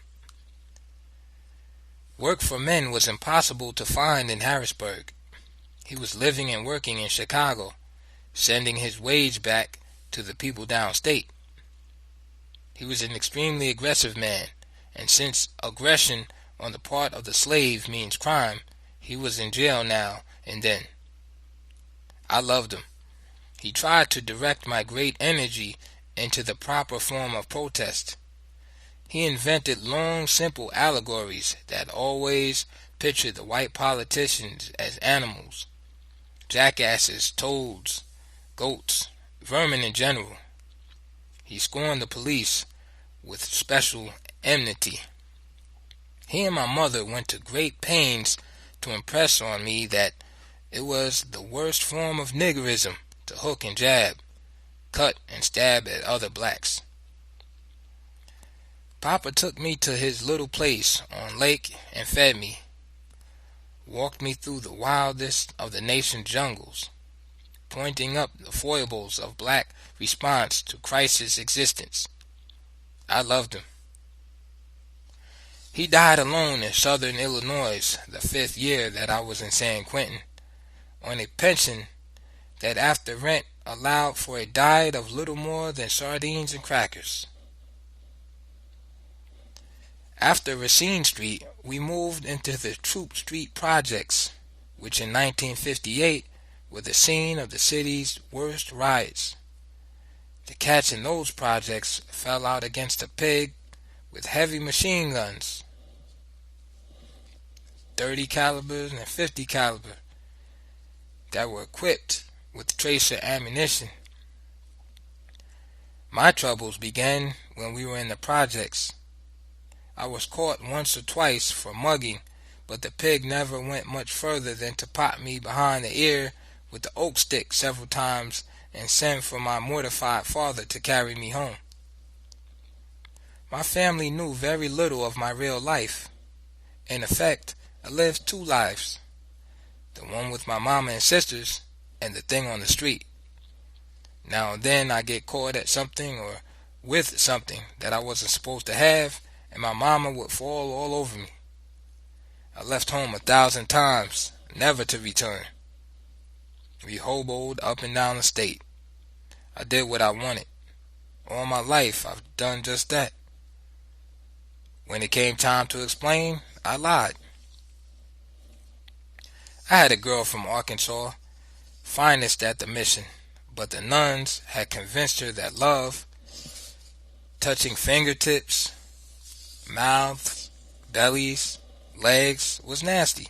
Work for men was impossible to find in Harrisburg. He was living and working in Chicago, sending his wage back to the people downstate. He was an extremely aggressive man, and since aggression on the part of the slave means crime, he was in jail now and then. I loved him. He tried to direct my great energy into the proper form of protest. He invented long, simple allegories that always pictured the white politicians as animals, jackasses, toads, goats, vermin in general. He scorned the police with special enmity. He and my mother went to great pains to impress on me that it was the worst form of niggerism to hook and jab, cut and stab at other blacks. Papa took me to his little place on lake and fed me, walked me through the wildest of the nation's jungles, pointing up the foibles of black response to crisis existence. I loved him. He died alone in southern Illinois the 5th year that I was in San Quentin, on a pension that after rent allowed for a diet of little more than sardines and crackers. After Racine Street, we moved into the Troop Street projects, which in 1958 were the scene of the city's worst riots. The cats in those projects fell out against a pig with heavy machine guns, 30 calibers and 50 caliber, that were equipped with tracer ammunition. My troubles began when we were in the projects. I was caught once or twice for mugging, but the pig never went much further than to pop me behind the ear with the oak stick several times and send for my mortified father to carry me home. My family knew very little of my real life. In effect, I lived two lives, the one with my mama and sisters, and the thing on the street. Now and then I get caught at something or with something that I wasn't supposed to have, and my mama would fall all over me. I left home 1,000 times, never to return. We hoboed up and down the state. I did what I wanted. All my life I've done just that. When it came time to explain, I lied. I had a girl from Arkansas, finest at the mission, but the nuns had convinced her that love, touching fingertips, mouths, bellies, legs, was nasty.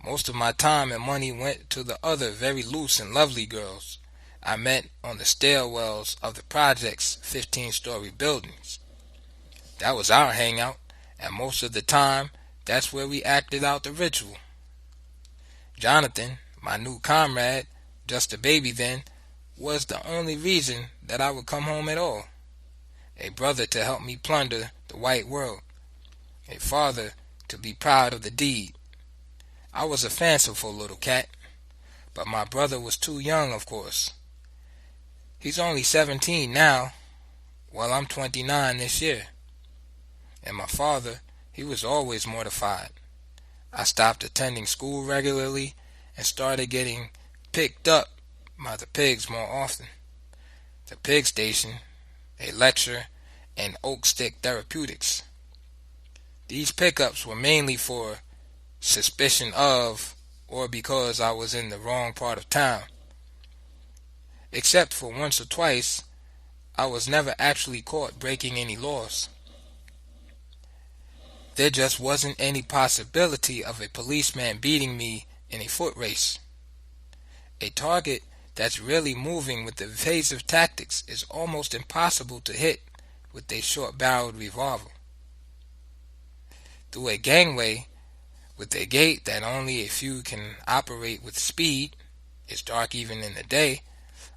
Most of my time and money went to the other very loose and lovely girls I met on the stairwells of the project's 15-story buildings. That was our hangout, and most of the time, that's where we acted out the ritual. Jonathan, my new comrade, just a baby then, was the only reason that I would come home at all. A brother to help me plunder the white world. A father to be proud of the deed. I was a fanciful little cat, but my brother was too young, of course. He's only 17 now, while I'm 29 this year. And my father, he was always mortified. I stopped attending school regularly and started getting picked up by the pigs more often. The pig station, a lecture, and oak stick therapeutics. These pickups were mainly for suspicion of or because I was in the wrong part of town. Except for once or twice, I was never actually caught breaking any laws. There just wasn't any possibility of a policeman beating me in a foot race. A target that's really moving with evasive tactics is almost impossible to hit with a short-barreled revolver. Through a gangway with a gate that only a few can operate with speed, it's dark even in the day,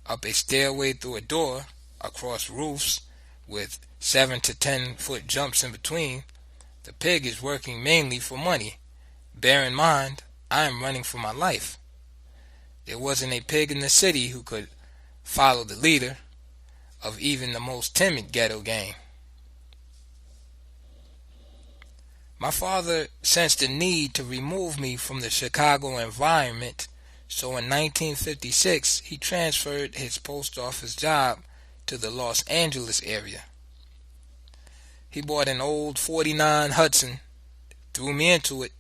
up a stairway through a door, across roofs with 7 to 10 foot jumps in between, the pig is working mainly for money. Bear in mind, I am running for my life. There wasn't a pig in the city who could follow the leader of even the most timid ghetto gang. My father sensed the need to remove me from the Chicago environment, so in 1956 he transferred his post office job to the Los Angeles area. He bought an old 49 Hudson, threw me into it,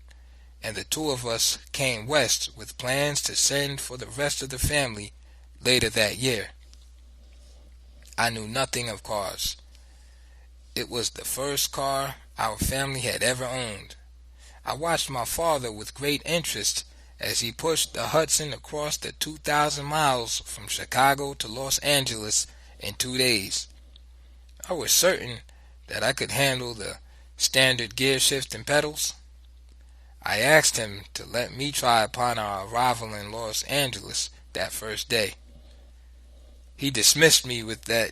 and the two of us came west with plans to send for the rest of the family later that year. I knew nothing of cars. It was the first car our family had ever owned. I watched my father with great interest as he pushed the Hudson across the 2,000 miles from Chicago to Los Angeles in 2 days. I was certain that I could handle the standard gear shift and pedals. I asked him to let me try upon our arrival in Los Angeles that first day. He dismissed me with that,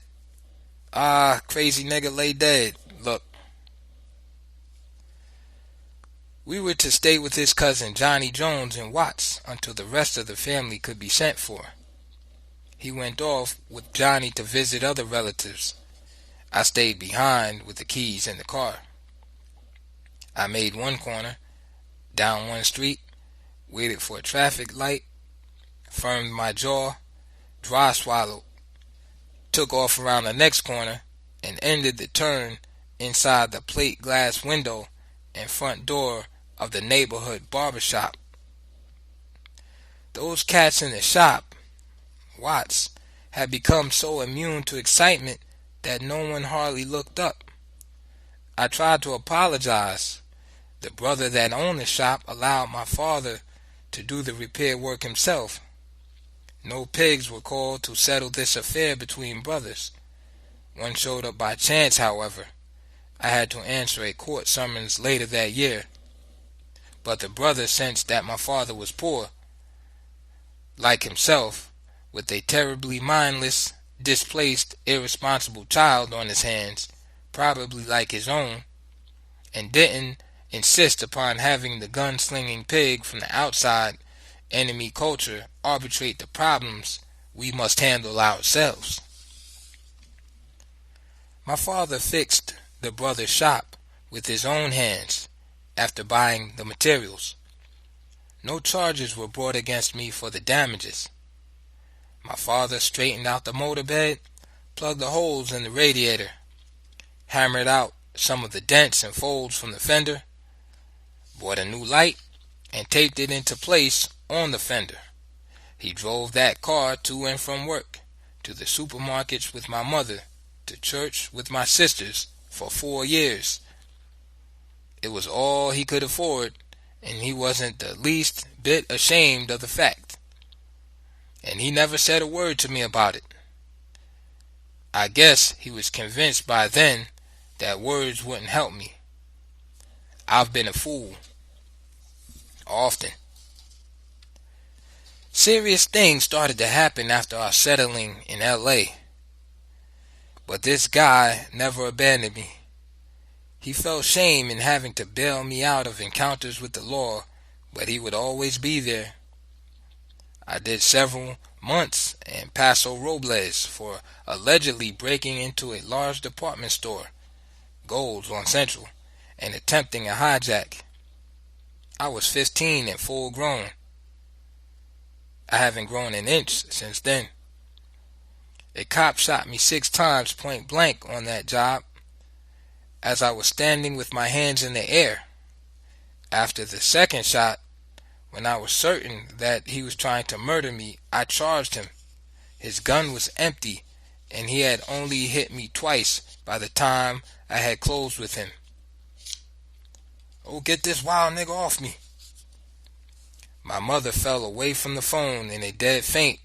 crazy nigga lay dead look. We were to stay with his cousin Johnny Jones in Watts until the rest of the family could be sent for. He went off with Johnny to visit other relatives. I stayed behind with the keys in the car. I made one corner, down one street, waited for a traffic light, firmed my jaw, dry swallowed, took off around the next corner, and ended the turn inside the plate glass window and front door of the neighborhood barbershop. Those cats in the shop, Watts, had become so immune to excitement that no one hardly looked up. I tried to apologize. The brother that owned the shop allowed my father to do the repair work himself. No pigs were called to settle this affair between brothers. One showed up by chance, however. I had to answer a court summons later that year. But the brother sensed that my father was poor, like himself, with a terribly mindless, displaced, irresponsible child on his hands, probably like his own, and didn't insist upon having the gun-slinging pig from the outside enemy culture arbitrate the problems we must handle ourselves. My father fixed the brother's shop with his own hands after buying the materials. No charges were brought against me for the damages. My father straightened out the motor bed, plugged the holes in the radiator, hammered out some of the dents and folds from the fender, bought a new light, and taped it into place on the fender. He drove that car to and from work, to the supermarkets with my mother, to church with my sisters for 4 years. It was all he could afford, and he wasn't the least bit ashamed of the fact. And he never said a word to me about it. I guess he was convinced by then that words wouldn't help me. I've been a fool. Often. Serious things started to happen after our settling in L.A. But this guy never abandoned me. He felt shame in having to bail me out of encounters with the law, but he would always be there. I did several months in Paso Robles for allegedly breaking into a large department store, Gold's on Central, and attempting a hijack. I was 15 and full grown. I haven't grown an inch since then. A cop shot me 6 times point blank on that job as I was standing with my hands in the air. After the second shot, when I was certain that he was trying to murder me, I charged him. His gun was empty, and he had only hit me twice by the time I had closed with him. "Oh, get this wild nigga off me." My mother fell away from the phone in a dead faint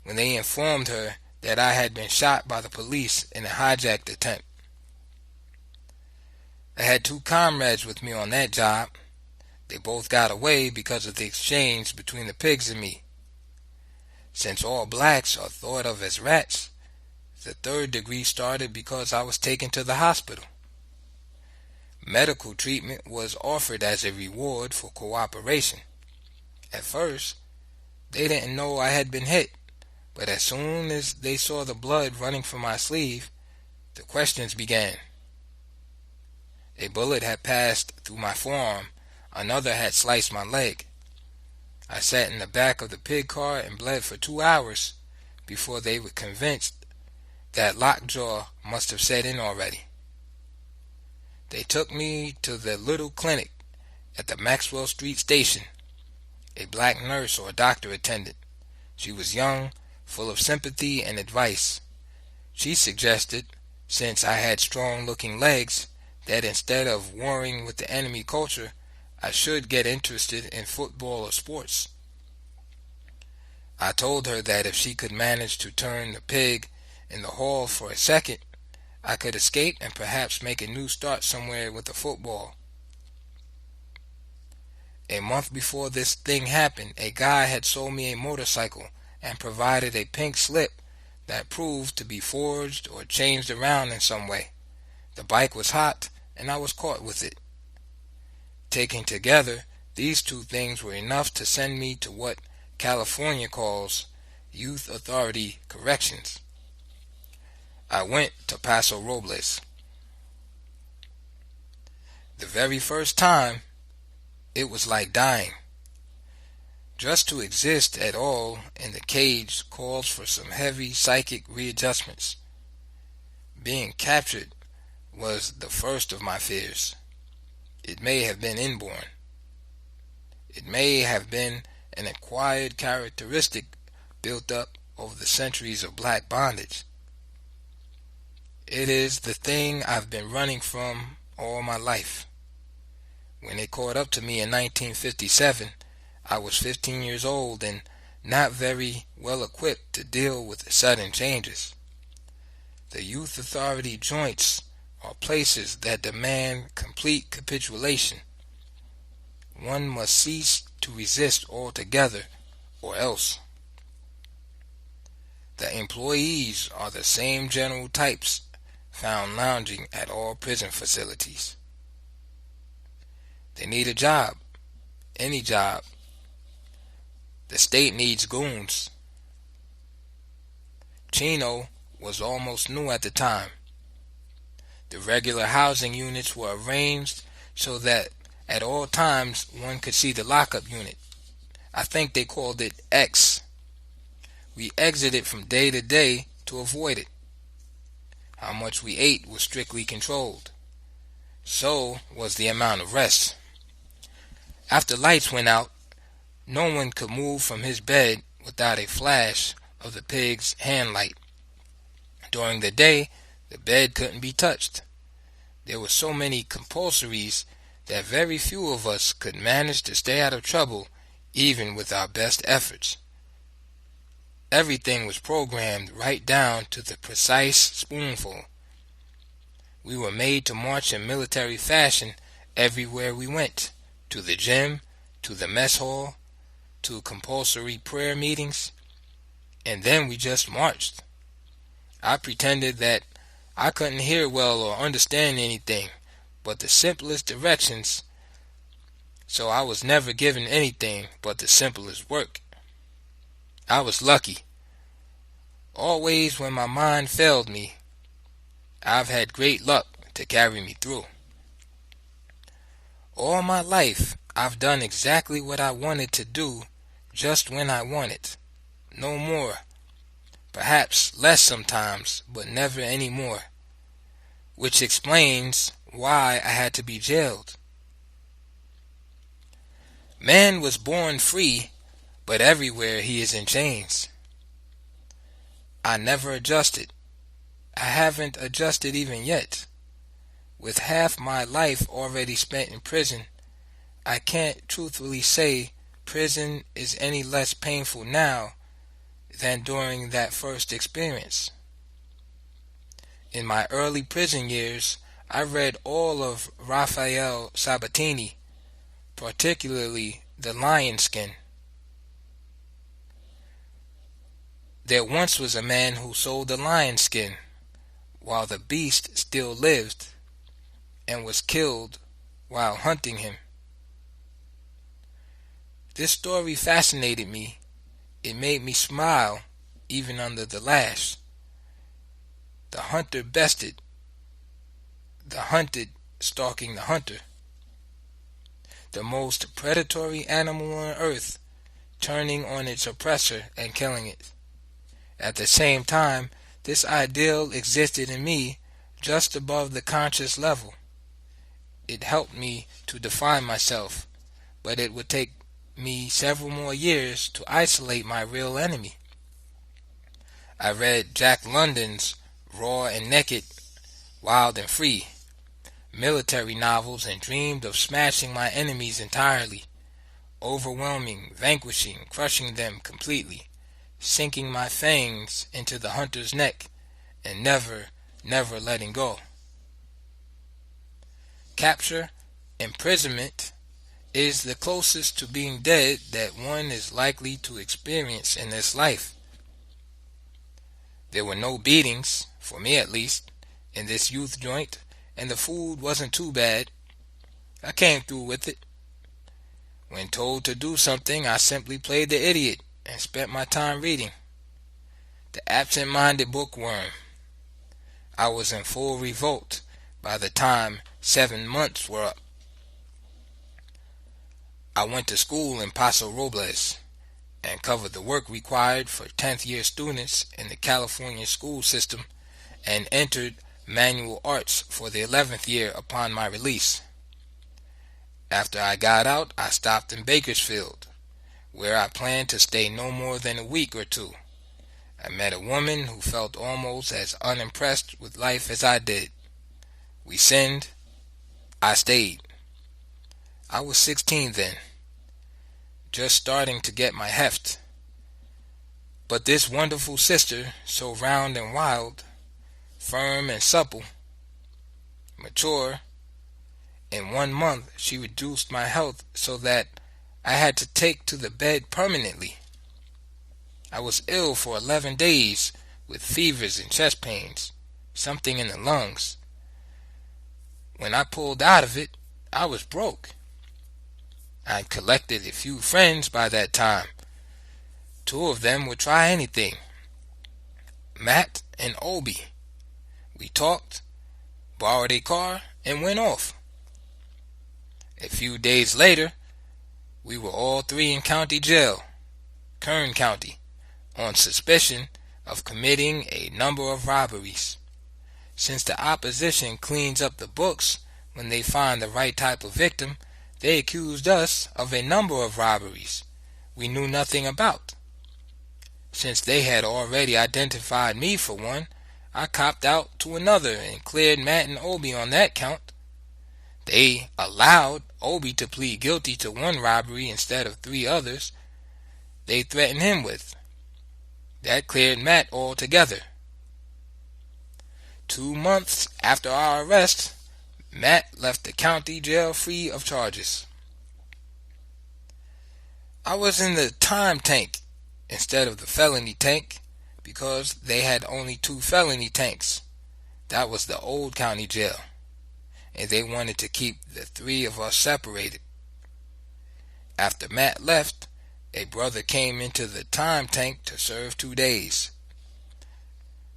when they informed her that I had been shot by the police in a hijack attempt. I had 2 comrades with me on that job. They both got away because of the exchange between the pigs and me. Since all blacks are thought of as rats, the 3rd degree started because I was taken to the hospital. Medical treatment was offered as a reward for cooperation. At first, they didn't know I had been hit, but as soon as they saw the blood running from my sleeve, the questions began. A bullet had passed through my forearm. Another had sliced my leg. I sat in the back of the pig car and bled for 2 hours before they were convinced that lockjaw must have set in already. They took me to the little clinic at the Maxwell Street station. A black nurse or doctor attended. She was young, full of sympathy and advice. She suggested, since I had strong-looking legs, that instead of warring with the enemy culture, I should get interested in football or sports. I told her that if she could manage to turn the pig in the hall for a second, I could escape and perhaps make a new start somewhere with a football. A month before this thing happened, a guy had sold me a motorcycle and provided a pink slip that proved to be forged or changed around in some way. The bike was hot, and I was caught with it. Taken together, these two things were enough to send me to what California calls Youth Authority Corrections. I went to Paso Robles. The very first time, it was like dying. Just to exist at all in the cage calls for some heavy psychic readjustments. Being captured was the first of my fears. It may have been inborn. It may have been an acquired characteristic built up over the centuries of black bondage. It is the thing I've been running from all my life. When it caught up to me in 1957, I was 15 years old and not very well equipped to deal with sudden changes. The Youth Authority joints are places that demand complete capitulation. One must cease to resist altogether, or else. The employees are the same general types found lounging at all prison facilities. They need a job, any job. The state needs goons. Chino was almost new at the time. The regular housing units were arranged so that at all times one could see the lockup unit. I think they called it X. We exited from day to day to avoid it. How much we ate was strictly controlled. So was the amount of rest. After lights went out, no one could move from his bed without a flash of the pig's hand light. During the day, the bed couldn't be touched. There were so many compulsories that very few of us could manage to stay out of trouble even with our best efforts. Everything was programmed right down to the precise spoonful. We were made to march in military fashion everywhere we went, to the gym, to the mess hall, to compulsory prayer meetings, and then we just marched. I pretended that I couldn't hear well or understand anything but the simplest directions, so I was never given anything but the simplest work. I was lucky. Always when my mind failed me, I've had great luck to carry me through. All my life, I've done exactly what I wanted to do just when I wanted. No more. Perhaps less sometimes, but never any more. Which explains why I had to be jailed. Man was born free, but everywhere he is in chains. I never adjusted. I haven't adjusted even yet. With half my life already spent in prison, I can't truthfully say prison is any less painful now than during that first experience. In my early prison years, I read all of Raphael Sabatini, particularly The Lion Skin. There once was a man who sold the lion skin while the beast still lived and was killed while hunting him. This story fascinated me. It made me smile even under the lash. The hunter bested the hunted, stalking the hunter. The most predatory animal on earth, turning on its oppressor and killing it. At the same time, this ideal existed in me just above the conscious level. It helped me to define myself, but it would take me several more years to isolate my real enemy. I read Jack London's Raw and Naked, Wild and Free military novels and dreamed of smashing my enemies entirely, overwhelming, vanquishing, crushing them completely. sinking my fangs into the hunter's neck and never, never letting go. Capture, imprisonment, is the closest to being dead that one is likely to experience in this life. There were no beatings, for me at least, in this youth joint, and the food wasn't too bad. I came through with it. When told to do something, I simply played the idiot and spent my time reading. The absent-minded bookworm. I was in full revolt by the time 7 months were up. I went to school in Paso Robles and covered the work required for 10th year students in the California school system and entered manual arts for the 11th year upon my release. After I got out, I stopped in Bakersfield, where I planned to stay no more than a week or two. I met a woman who felt almost as unimpressed with life as I did. We sinned. I stayed. I was 16 then, just starting to get my heft. But this wonderful sister, so round and wild, firm and supple, mature, in 1 month she reduced my health so that I had to take to the bed permanently. I was ill for 11 days with fevers and chest pains, something in the lungs. When I pulled out of it, I was broke. I'd collected a few friends by that time. 2 of them would try anything. Matt and Obi. We talked, borrowed a car, and went off. A few days later, we were all 3 in county jail, Kern County, on suspicion of committing a number of robberies. Since the opposition cleans up the books when they find the right type of victim, they accused us of a number of robberies we knew nothing about. Since they had already identified me for one, I copped out to another and cleared Matt and Obi on that count. They allowed Obi to plead guilty to 1 robbery instead of 3 others they threatened him with. That cleared Matt altogether. 2 months after our arrest, Matt left the county jail free of charges. I was in the time tank instead of the felony tank because they had only 2 felony tanks. That was the old county jail, and they wanted to keep the 3 of us separated. After Matt left, a brother came into the time tank to serve 2 days.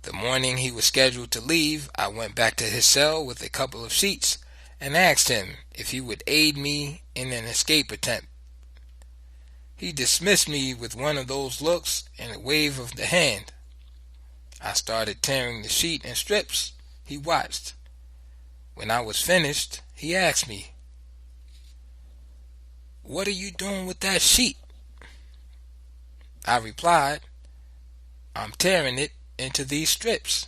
The morning he was scheduled to leave, I went back to his cell with a couple of sheets and asked him if he would aid me in an escape attempt. He dismissed me with one of those looks and a wave of the hand. I started tearing the sheet in strips. He watched. When I was finished, he asked me, "What are you doing with that sheet?" I replied, "I'm tearing it into these strips."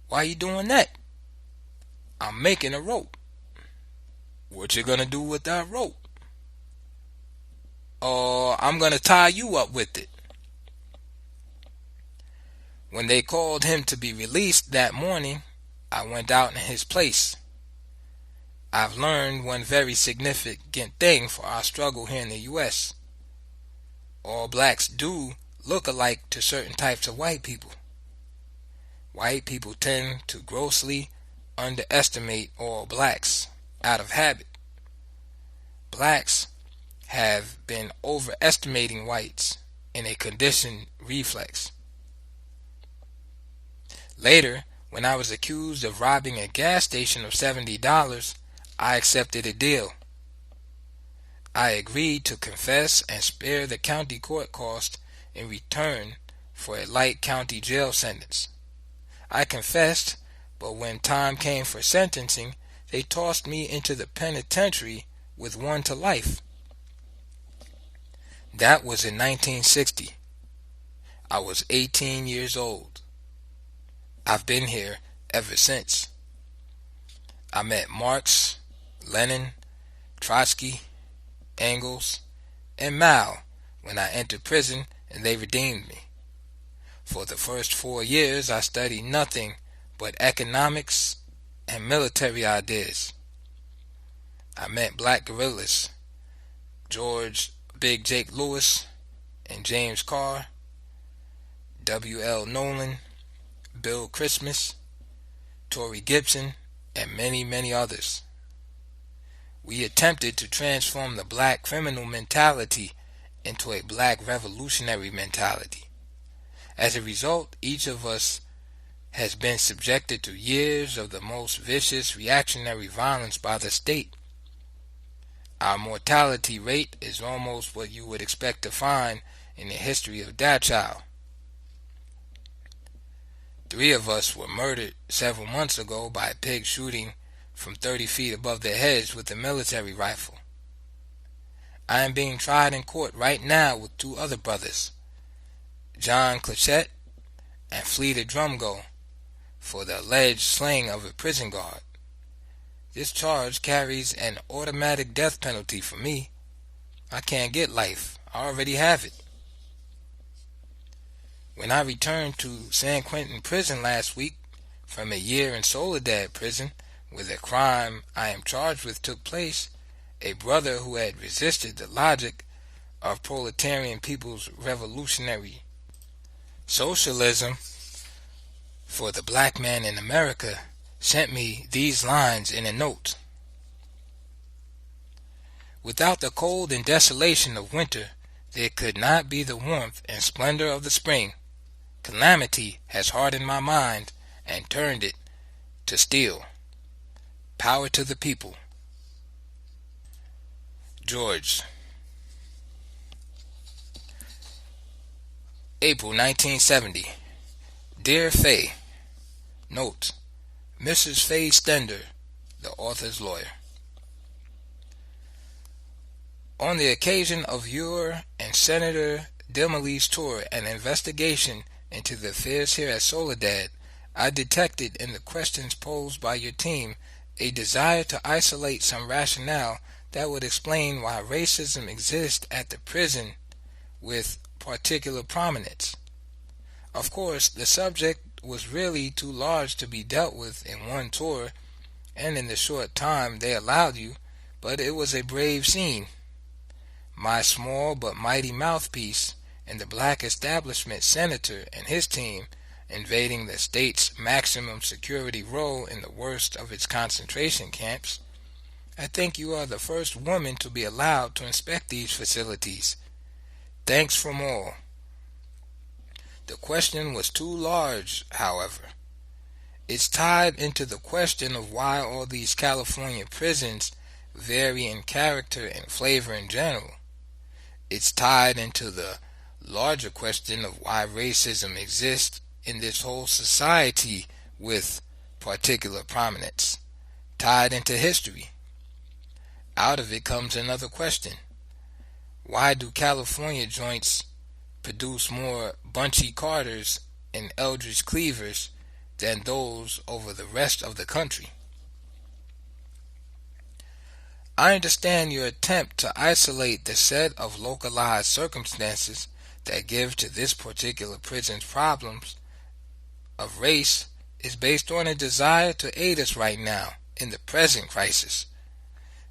"Why you doing that?" "I'm making a rope." "What you gonna do with that rope?" "Oh, I'm gonna tie you up with it." When they called him to be released that morning, I went out in his place. I've learned one very significant thing for our struggle here in the U.S. All blacks do look alike to certain types of white people. White people tend to grossly underestimate all blacks out of habit. Blacks have been overestimating whites in a conditioned reflex. Later, when I was accused of robbing a gas station of $70, I accepted a deal. I agreed to confess and spare the county court cost in return for a light county jail sentence. I confessed, but when time came for sentencing, they tossed me into the penitentiary with 1 to life. That was in 1960. I was 18 years old. I've been here ever since. I met Marx, Lenin, Trotsky, Engels, and Mao when I entered prison and they redeemed me. For the first 4 years, I studied nothing but economics and military ideas. I met black guerrillas, George Big Jake Lewis and James Carr, W.L. Nolan, Bill Christmas, Torrey Gibson, and many, many others. We attempted to transform the black criminal mentality into a black revolutionary mentality. As a result, each of us has been subjected to years of the most vicious reactionary violence by the state. Our mortality rate is almost what you would expect to find in the history of Dachau. 3 of us were murdered several months ago by a pig shooting from 30 feet above their heads with a military rifle. I am being tried in court right now with 2 other brothers, John Clichette and Fleeta Drumgo, for the alleged slaying of a prison guard. This charge carries an automatic death penalty for me. I can't get life. I already have it. When I returned to San Quentin prison last week from a year in Soledad prison, where the crime I am charged with took place, a brother who had resisted the logic of proletarian people's revolutionary socialism for the black man in America sent me these lines in a note. Without the cold and desolation of winter, there could not be the warmth and splendor of the spring. Calamity has hardened my mind and turned it to steel. Power to the people. George. April 1970. Dear Faye. Note: Mrs. Faye Stender, the author's lawyer. On the occasion of your and Senator Dimilly's tour and investigation into the affairs here at Soledad, I detected in the questions posed by your team a desire to isolate some rationale that would explain why racism exists at the prison with particular prominence. Of course, the subject was really too large to be dealt with in one tour and in the short time they allowed you, but it was a brave scene. My small but mighty mouthpiece and the black establishment senator and his team invading the state's maximum security role in the worst of its concentration camps. I think you are the first woman to be allowed to inspect these facilities. Thanks from all. The question was too large, however. It's tied into the question of why all these California prisons vary in character and flavor in general. It's tied into the larger question of why racism exists in this whole society with particular prominence, tied into history. Out of it comes another question. Why do California joints produce more Bunchy Carters and Eldridge Cleavers than those over the rest of the country? I understand your attempt to isolate the set of localized circumstances that give to this particular prison's problems of race is based on a desire to aid us right now in the present crisis.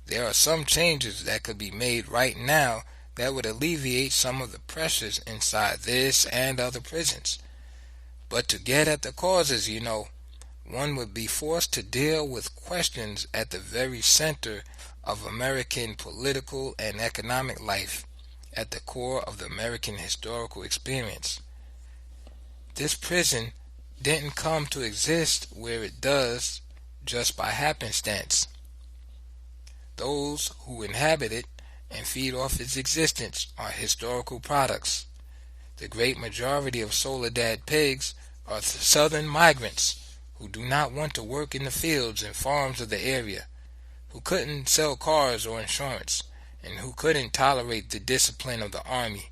There are some changes that could be made right now that would alleviate some of the pressures inside this and other prisons. But to get at the causes, one would be forced to deal with questions at the very center of American political and economic life, at the core of the American historical experience. This prison didn't come to exist where it does just by happenstance. Those who inhabit it and feed off its existence are historical products. The great majority of Soledad pigs are southern migrants who do not want to work in the fields and farms of the area, who couldn't sell cars or insurance, and who couldn't tolerate the discipline of the army.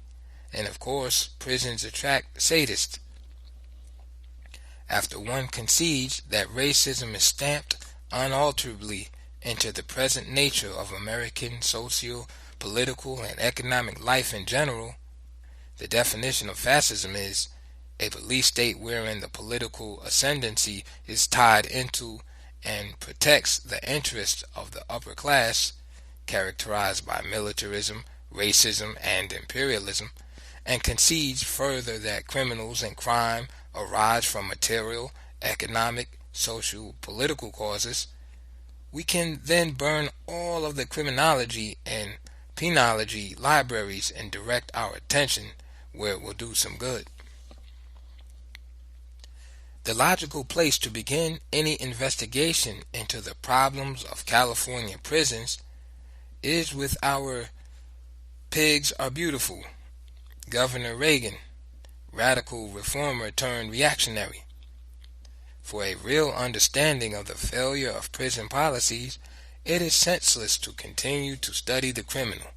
And of course, prisons attract sadists. After one concedes that racism is stamped unalterably into the present nature of American socio-political and economic life in general, The definition of fascism is a police state wherein the political ascendancy is tied into and protects the interests of the upper class, characterized by militarism, racism, and imperialism, and concedes further that criminals and crime arise from material, economic, social, political causes. We can then burn all of the criminology and penology libraries and direct our attention where it will do some good. The logical place to begin any investigation into the problems of California prisons is with our "pigs are beautiful" Governor Reagan, radical reformer turned reactionary. For a real understanding of the failure of prison policies, it is senseless to continue to study the criminal.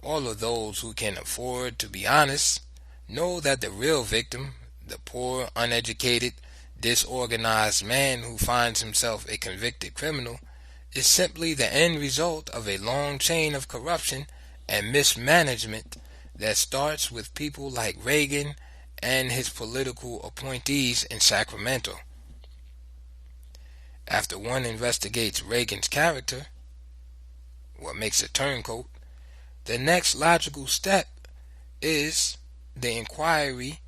All of those who can afford to be honest know that the real victim, the poor, uneducated, disorganized man who finds himself a convicted criminal, is simply the end result of a long chain of corruption and mismanagement that starts with people like Reagan and his political appointees in Sacramento. After one investigates Reagan's character, what makes a turncoat, the next logical step is the inquiry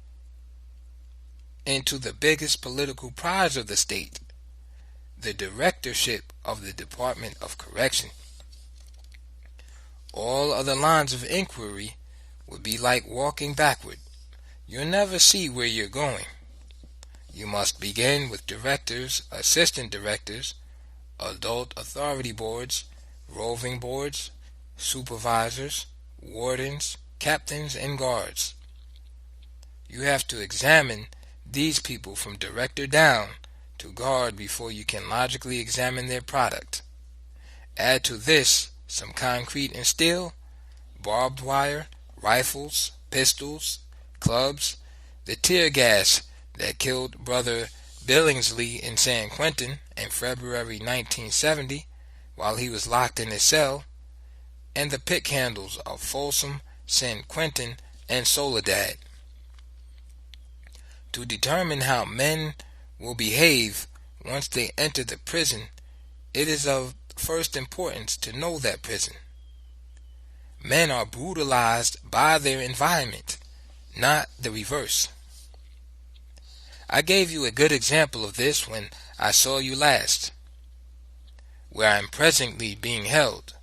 into the biggest political prize of the state, the directorship of the Department of Correction. All other lines of inquiry would be like walking backward. You'll never see where you're going. You must begin with directors, assistant directors, adult authority boards, roving boards, supervisors, wardens, captains, and guards. You have to examine these people from director down to guard before you can logically examine their product. Add to this some concrete and steel, barbed wire, rifles, pistols, clubs, the tear gas that killed Brother Billingsley in San Quentin in February 1970 while he was locked in his cell, and the pick handles of Folsom, San Quentin, and Soledad. To determine how men will behave once they enter the prison, it is of first importance to know that prison. Men are brutalized by their environment, not the reverse. I gave you a good example of this when I saw you last, where I am presently being held.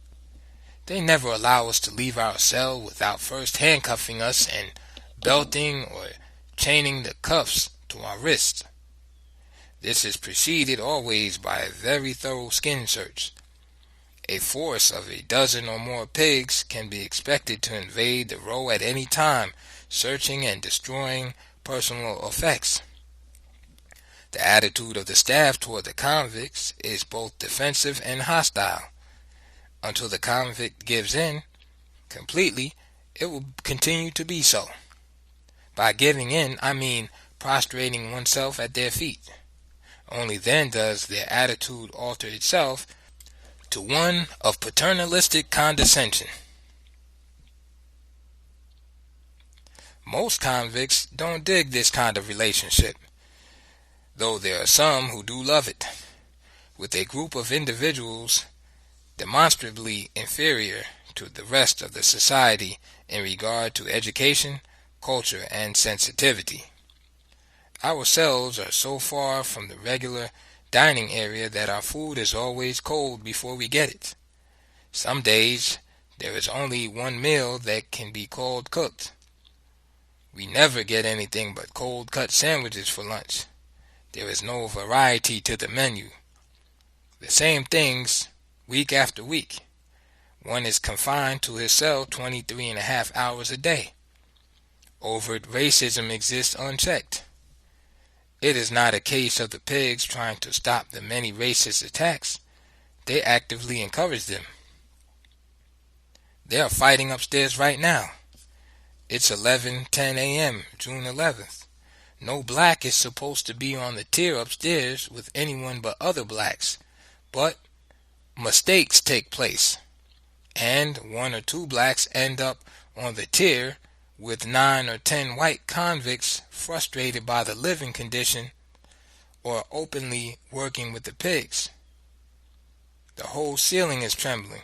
They never allow us to leave our cell without first handcuffing us and belting or chaining the cuffs to our wrists. This is preceded always by a very thorough skin search. A force of a dozen or more pigs can be expected to invade the row at any time, searching and destroying personal effects. The attitude of the staff toward the convicts is both defensive and hostile. Until the convict gives in completely, it will continue to be so. By giving in, I mean prostrating oneself at their feet. Only then does their attitude alter itself to one of paternalistic condescension. Most convicts don't dig this kind of relationship, though there are some who do love it, with a group of individuals demonstrably inferior to the rest of the society in regard to education, culture, and sensitivity. Our cells are so far from the regular dining area that our food is always cold before we get it. Some days there is only one meal that can be called cooked. We never get anything but cold cut sandwiches for lunch. There is no variety to the menu. The same things week after week. One is confined to his cell 23.5 hours a day. Overt racism exists unchecked. It is not a case of the pigs trying to stop the many racist attacks. They actively encourage them. They are fighting upstairs right now. It's 11:10 a.m., June 11th. No black is supposed to be on the tier upstairs with anyone but other blacks, but mistakes take place, and one or two blacks end up on the tier with 9 or 10 white convicts frustrated by the living condition or openly working with the pigs. The whole ceiling is trembling.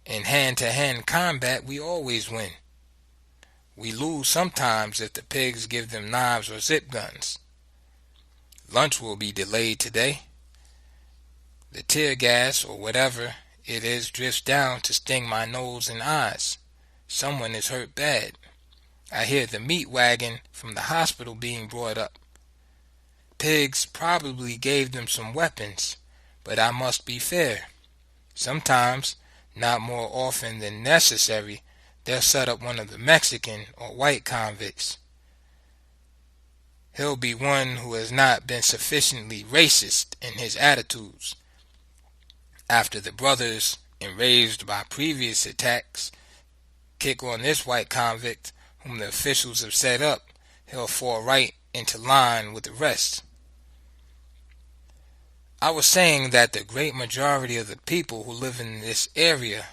In hand-to-hand combat, we always win. We lose sometimes if the pigs give them knives or zip guns. Lunch will be delayed today. The tear gas or whatever it is drifts down to sting my nose and eyes. Someone is hurt bad. I hear the meat wagon from the hospital being brought up. Pigs probably gave them some weapons, but I must be fair. Sometimes, not more often than necessary, they'll set up one of the Mexican or white convicts. He'll be one who has not been sufficiently racist in his attitudes. After the brothers, enraged by previous attacks, kick on this white convict whom the officials have set up, he'll fall right into line with the rest. I was saying that the great majority of the people who live in this area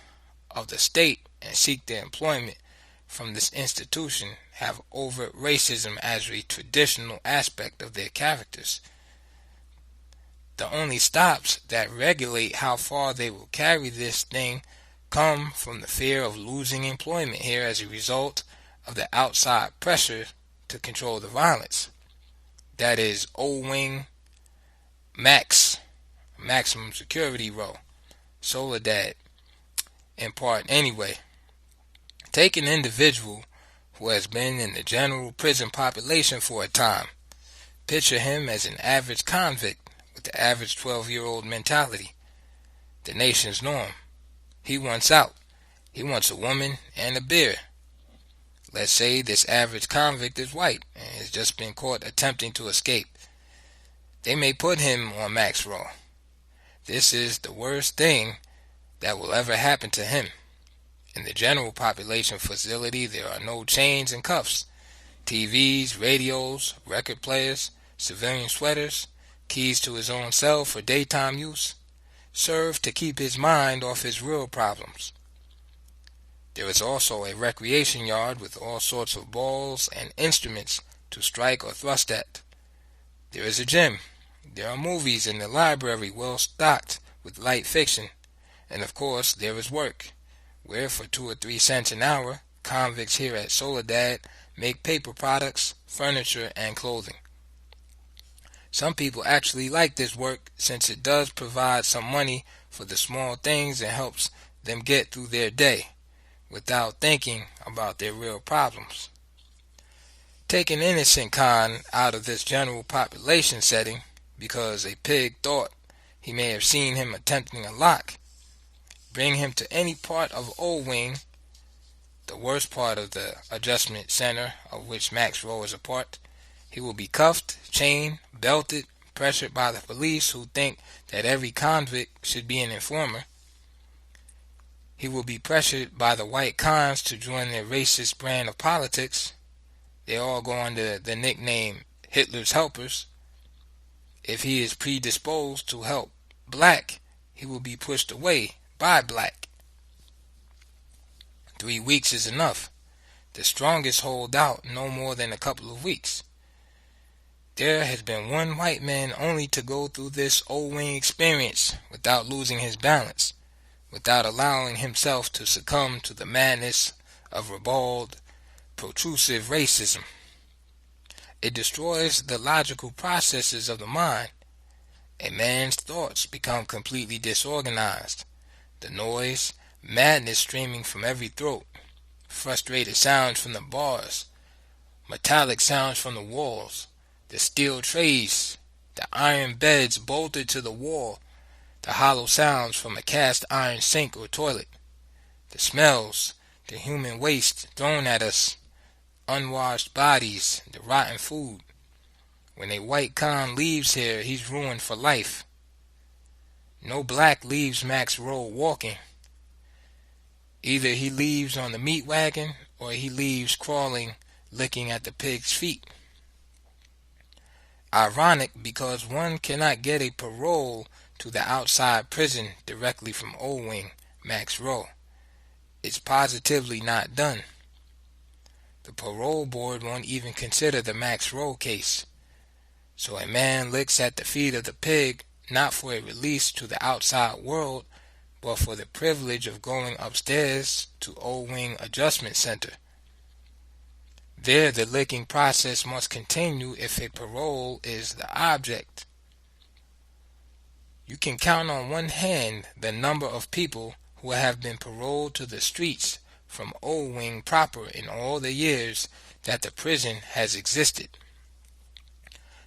of the state and seek their employment from this institution have overt racism as a traditional aspect of their characters. The only stops that regulate how far they will carry this thing come from the fear of losing employment here as a result of the outside pressure to control the violence. That is O-Wing, maximum security row, Soledad, in part anyway. Take an individual who has been in the general prison population for a time. Picture him as an average convict with the average 12-year-old mentality, the nation's norm. He wants out. He wants a woman and a beer. Let's say this average convict is white and has just been caught attempting to escape. They may put him on max row. This is the worst thing that will ever happen to him. In the general population facility, there are no chains and cuffs. TVs, radios, record players, civilian sweaters, keys to his own cell for daytime use, serve to keep his mind off his real problems. There is also a recreation yard with all sorts of balls and instruments to strike or thrust at. There is a gym. There are movies in the library well stocked with light fiction. And of course, there is work, where for 2 or 3 cents an hour, convicts here at Soledad make paper products, furniture, and clothing. Some people actually like this work since it does provide some money for the small things and helps them get through their day without thinking about their real problems. Take an innocent con out of this general population setting because a pig thought he may have seen him attempting a lock. Bring him to any part of O-Wing, the worst part of the adjustment center of which Max Row is a part. He will be cuffed, chained, belted, pressured by the police who think that every convict should be an informer. He will be pressured by the white cons to join their racist brand of politics. They all go under the nickname Hitler's helpers. If he is predisposed to help black, he will be pushed away by black. 3 weeks is enough. The strongest hold out no more than a couple of weeks. There has been one white man only to go through this O-Wing experience without losing his balance, without allowing himself to succumb to the madness of ribald, protrusive racism. It destroys the logical processes of the mind. A man's thoughts become completely disorganized. The noise, madness streaming from every throat, frustrated sounds from the bars, metallic sounds from the walls, the steel trays, the iron beds bolted to the wall, the hollow sounds from a cast iron sink or toilet, the smells, the human waste thrown at us, unwashed bodies, the rotten food. When a white con leaves here, he's ruined for life. No black leaves Max Row walking. Either he leaves on the meat wagon or he leaves crawling, licking at the pig's feet. Ironic because one cannot get a parole to the outside prison directly from O-Wing, Max Row. It's positively not done. The parole board won't even consider the Max Rowe case. So a man licks at the feet of the pig not for a release to the outside world, but for the privilege of going upstairs to Old Wing Adjustment Center. There the licking process must continue if a parole is the object. You can count on one hand the number of people who have been paroled to the streets from Old Wing proper in all the years that the prison has existed.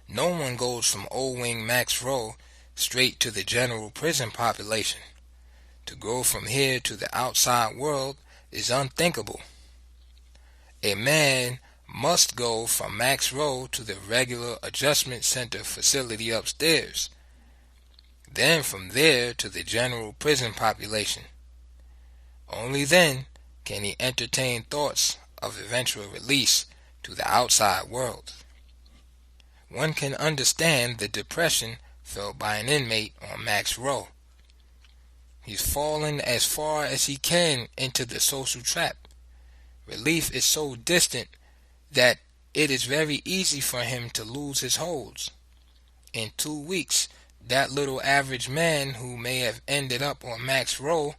No one goes from Old Wing Max Rowe straight to the general prison population. To go from here to the outside world is unthinkable. A man must go from Max Rowe to the regular adjustment center facility upstairs, then from there to the general prison population. Only then can he entertain thoughts of eventual release to the outside world. One can understand the depression felt by an inmate on Max Rowe. He's fallen as far as he can into the social trap. Relief is so distant that it is very easy for him to lose his holds. In 2 weeks, that little average man who may have ended up on Max Rowe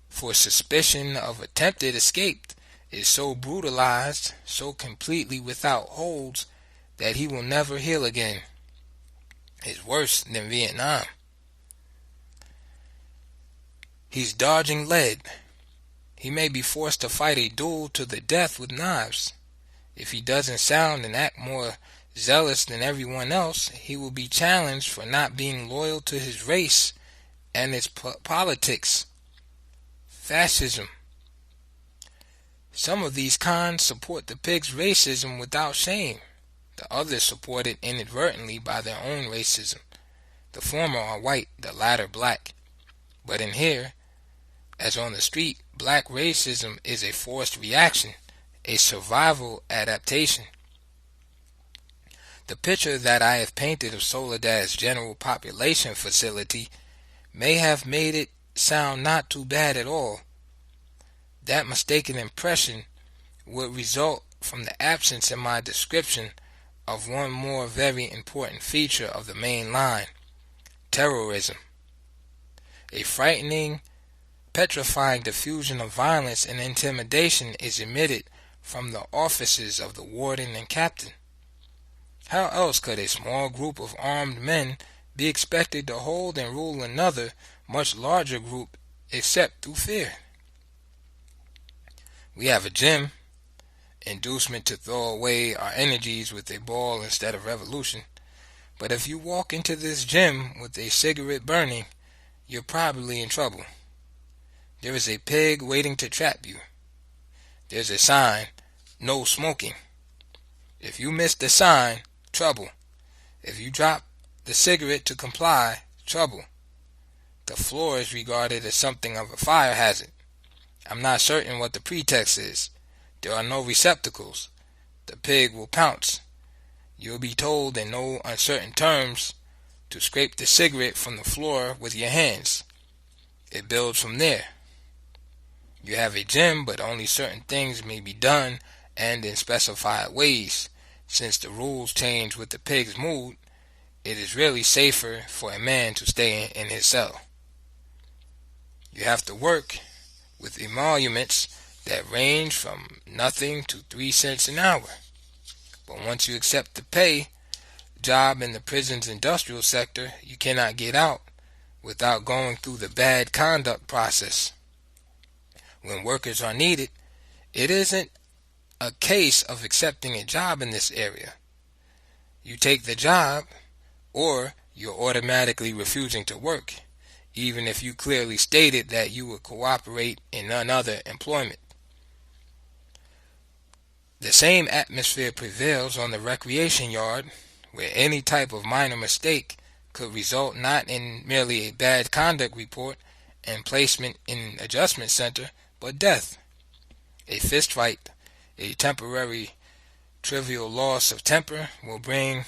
for suspicion of attempted escape is so brutalized, so completely without holds, that he will never heal again. It's worse than Vietnam. He's dodging lead. He may be forced to fight a duel to the death with knives. If he doesn't sound and act more zealous than everyone else, he will be challenged for not being loyal to his race and its politics. Fascism. Some of these cons support the pig's racism without shame. The others support it inadvertently by their own racism. The former are white, the latter black. But in here, as on the street, black racism is a forced reaction, a survival adaptation. The picture that I have painted of Soledad's general population facility may have made it sound not too bad at all. That mistaken impression would result from the absence in my description of one more very important feature of the main line: terrorism. A frightening, petrifying diffusion of violence and intimidation is emitted from the offices of the warden and captain. How else could a small group of armed men be expected to hold and rule another, much larger group except through fear? We have a gym, inducement to throw away our energies with a ball instead of revolution. But if you walk into this gym with a cigarette burning, you're probably in trouble. There is a pig waiting to trap you. There's a sign, no smoking. If you miss the sign, trouble. If you drop the cigarette to comply, trouble. The floor is regarded as something of a fire hazard. I'm not certain what the pretext is. There are no receptacles. The pig will pounce. You'll be told in no uncertain terms to scrape the cigarette from the floor with your hands. It builds from there. You have a gym, but only certain things may be done and in specified ways. Since the rules change with the pig's mood, it is really safer for a man to stay in his cell. You have to work with emoluments that range from nothing to 3 cents an hour. But once you accept the pay job in the prison's industrial sector, you cannot get out without going through the bad conduct process. When workers are needed, it isn't a case of accepting a job in this area. You take the job, or you're automatically refusing to work, even if you clearly stated that you would cooperate in none other employment. The same atmosphere prevails on the recreation yard, where any type of minor mistake could result not in merely a bad conduct report and placement in an adjustment center, but death. A fistfight, a temporary trivial loss of temper, will bring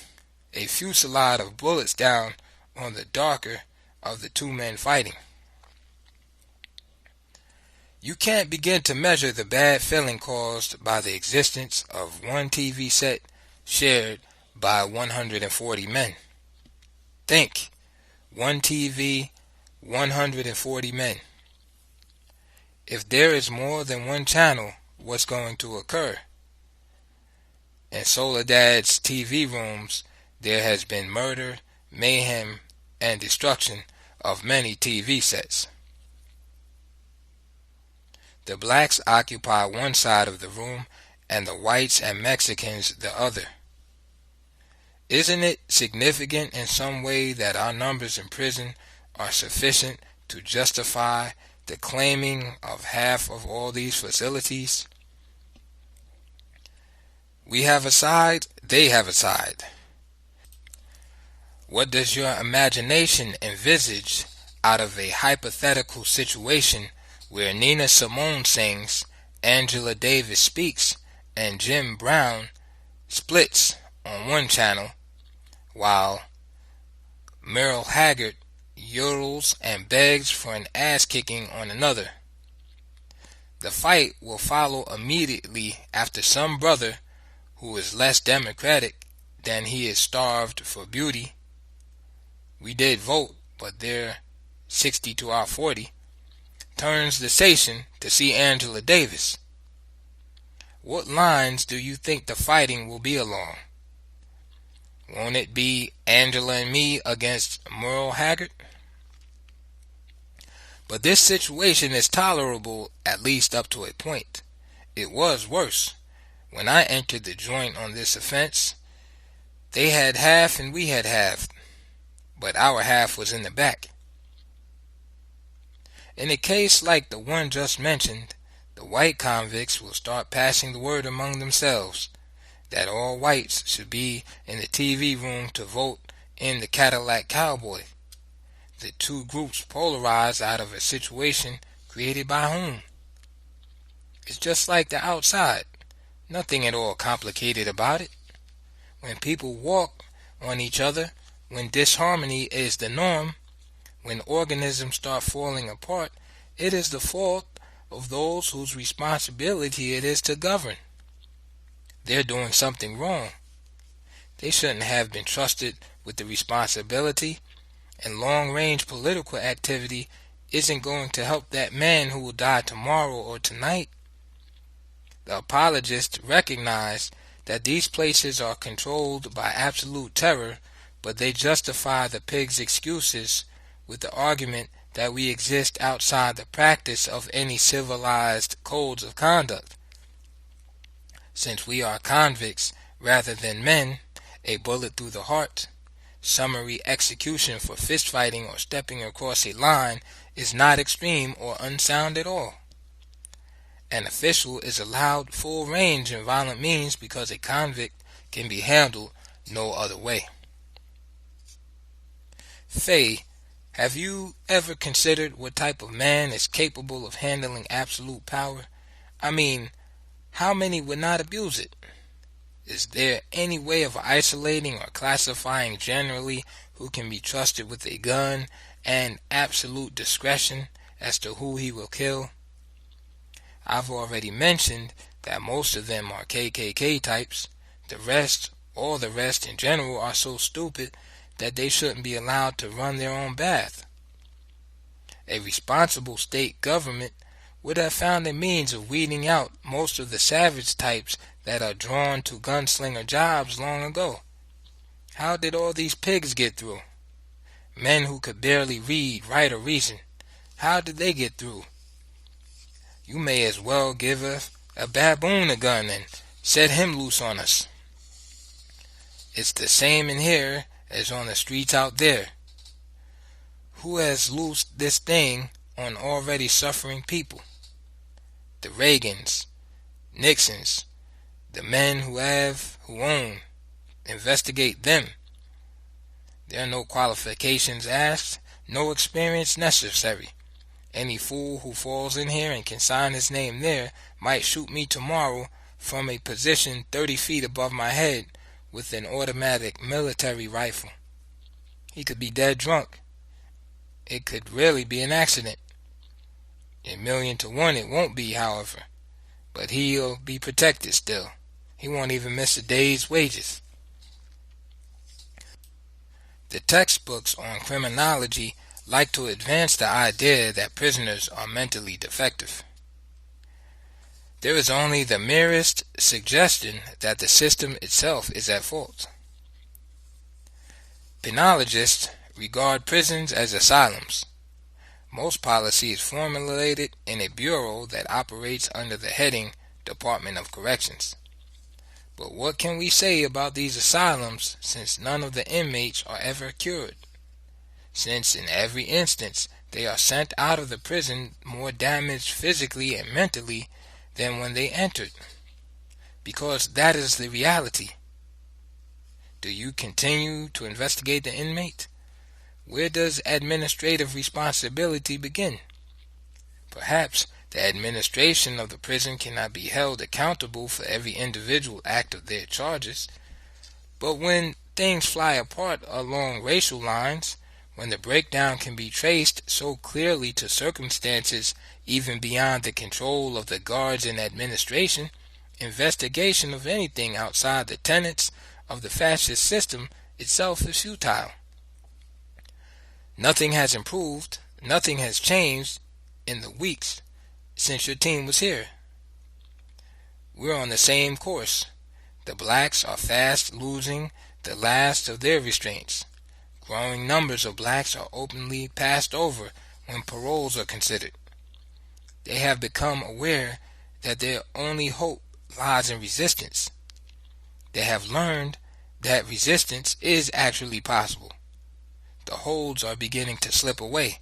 a fusillade of bullets down on the darker of the 2 men fighting. You can't begin to measure the bad feeling caused by the existence of one TV set shared by 140 men. Think, one TV, 140 men. If there is more than one channel, what's going to occur? In Soledad's TV rooms, there has been murder, mayhem, and destruction of many TV sets. The blacks occupy one side of the room and the whites and Mexicans the other. Isn't it significant in some way that our numbers in prison are sufficient to justify the claiming of half of all these facilities? We have a side, they have a side. What does your imagination envisage out of a hypothetical situation where Nina Simone sings, Angela Davis speaks, and Jim Brown splits on one channel, while Merle Haggard yodels and begs for an ass-kicking on another? The fight will follow immediately after some brother who is less democratic than he is starved for beauty. We did vote, but they're 60 to our 40. Turns the station to see Angela Davis. What lines do you think the fighting will be along? Won't it be Angela and me against Merle Haggard? But this situation is tolerable, at least up to a point. It was worse. When I entered the joint on this offense, they had half and we had half, but our half was in the back. In a case like the one just mentioned, the white convicts will start passing the word among themselves that all whites should be in the TV room to vote in the Cadillac Cowboy. The two groups polarize out of a situation created by whom? It's just like the outside. Nothing at all complicated about it. When people walk on each other, when disharmony is the norm, when organisms start falling apart, it is the fault of those whose responsibility it is to govern. They're doing something wrong. They shouldn't have been trusted with the responsibility, and long-range political activity isn't going to help that man who will die tomorrow or tonight. The apologists recognize that these places are controlled by absolute terror, but they justify the pigs' excuses with the argument that we exist outside the practice of any civilized codes of conduct. Since we are convicts rather than men, a bullet through the heart, summary execution for fistfighting or stepping across a line is not extreme or unsound at all. An official is allowed full range in violent means because a convict can be handled no other way. Faye, have you ever considered what type of man is capable of handling absolute power? I mean, how many would not abuse it? Is there any way of isolating or classifying generally who can be trusted with a gun and absolute discretion as to who he will kill? I've already mentioned that most of them are KKK types. The rest, all the rest in general, are so stupid that they shouldn't be allowed to run their own bath. A responsible state government would have found a means of weeding out most of the savage types that are drawn to gunslinger jobs long ago. How did all these pigs get through? Men who could barely read, write, or reason. How did they get through? You may as well give a baboon a gun and set him loose on us. It's the same in here as on the streets out there. Who has loosed this thing on already suffering people? The Reagans, Nixons, the men who own. Investigate them. There are no qualifications asked, no experience necessary. Any fool who falls in here and can sign his name there might shoot me tomorrow from a position 30 feet above my head with an automatic military rifle. He could be dead drunk. It could really be an accident. 1,000,000 to 1 it won't be, however, but he'll be protected still. He won't even miss a day's wages. The textbooks on criminology like to advance the idea that prisoners are mentally defective. There is only the merest suggestion that the system itself is at fault. Penologists regard prisons as asylums. Most policy is formulated in a bureau that operates under the heading Department of Corrections. But what can we say about these asylums, since none of the inmates are ever cured? Since in every instance they are sent out of the prison more damaged physically and mentally than when they entered. Because that is the reality. Do you continue to investigate the inmate? Where does administrative responsibility begin? Perhaps the administration of the prison cannot be held accountable for every individual act of their charges, but when things fly apart along racial lines, when the breakdown can be traced so clearly to circumstances even beyond the control of the guards and administration, investigation of anything outside the tenets of the fascist system itself is futile. Nothing has improved, nothing has changed in the weeks since your team was here. We're on the same course. The blacks are fast losing the last of their restraints. Growing numbers of blacks are openly passed over when paroles are considered. They have become aware that their only hope lies in resistance. They have learned that resistance is actually possible. The holds are beginning to slip away.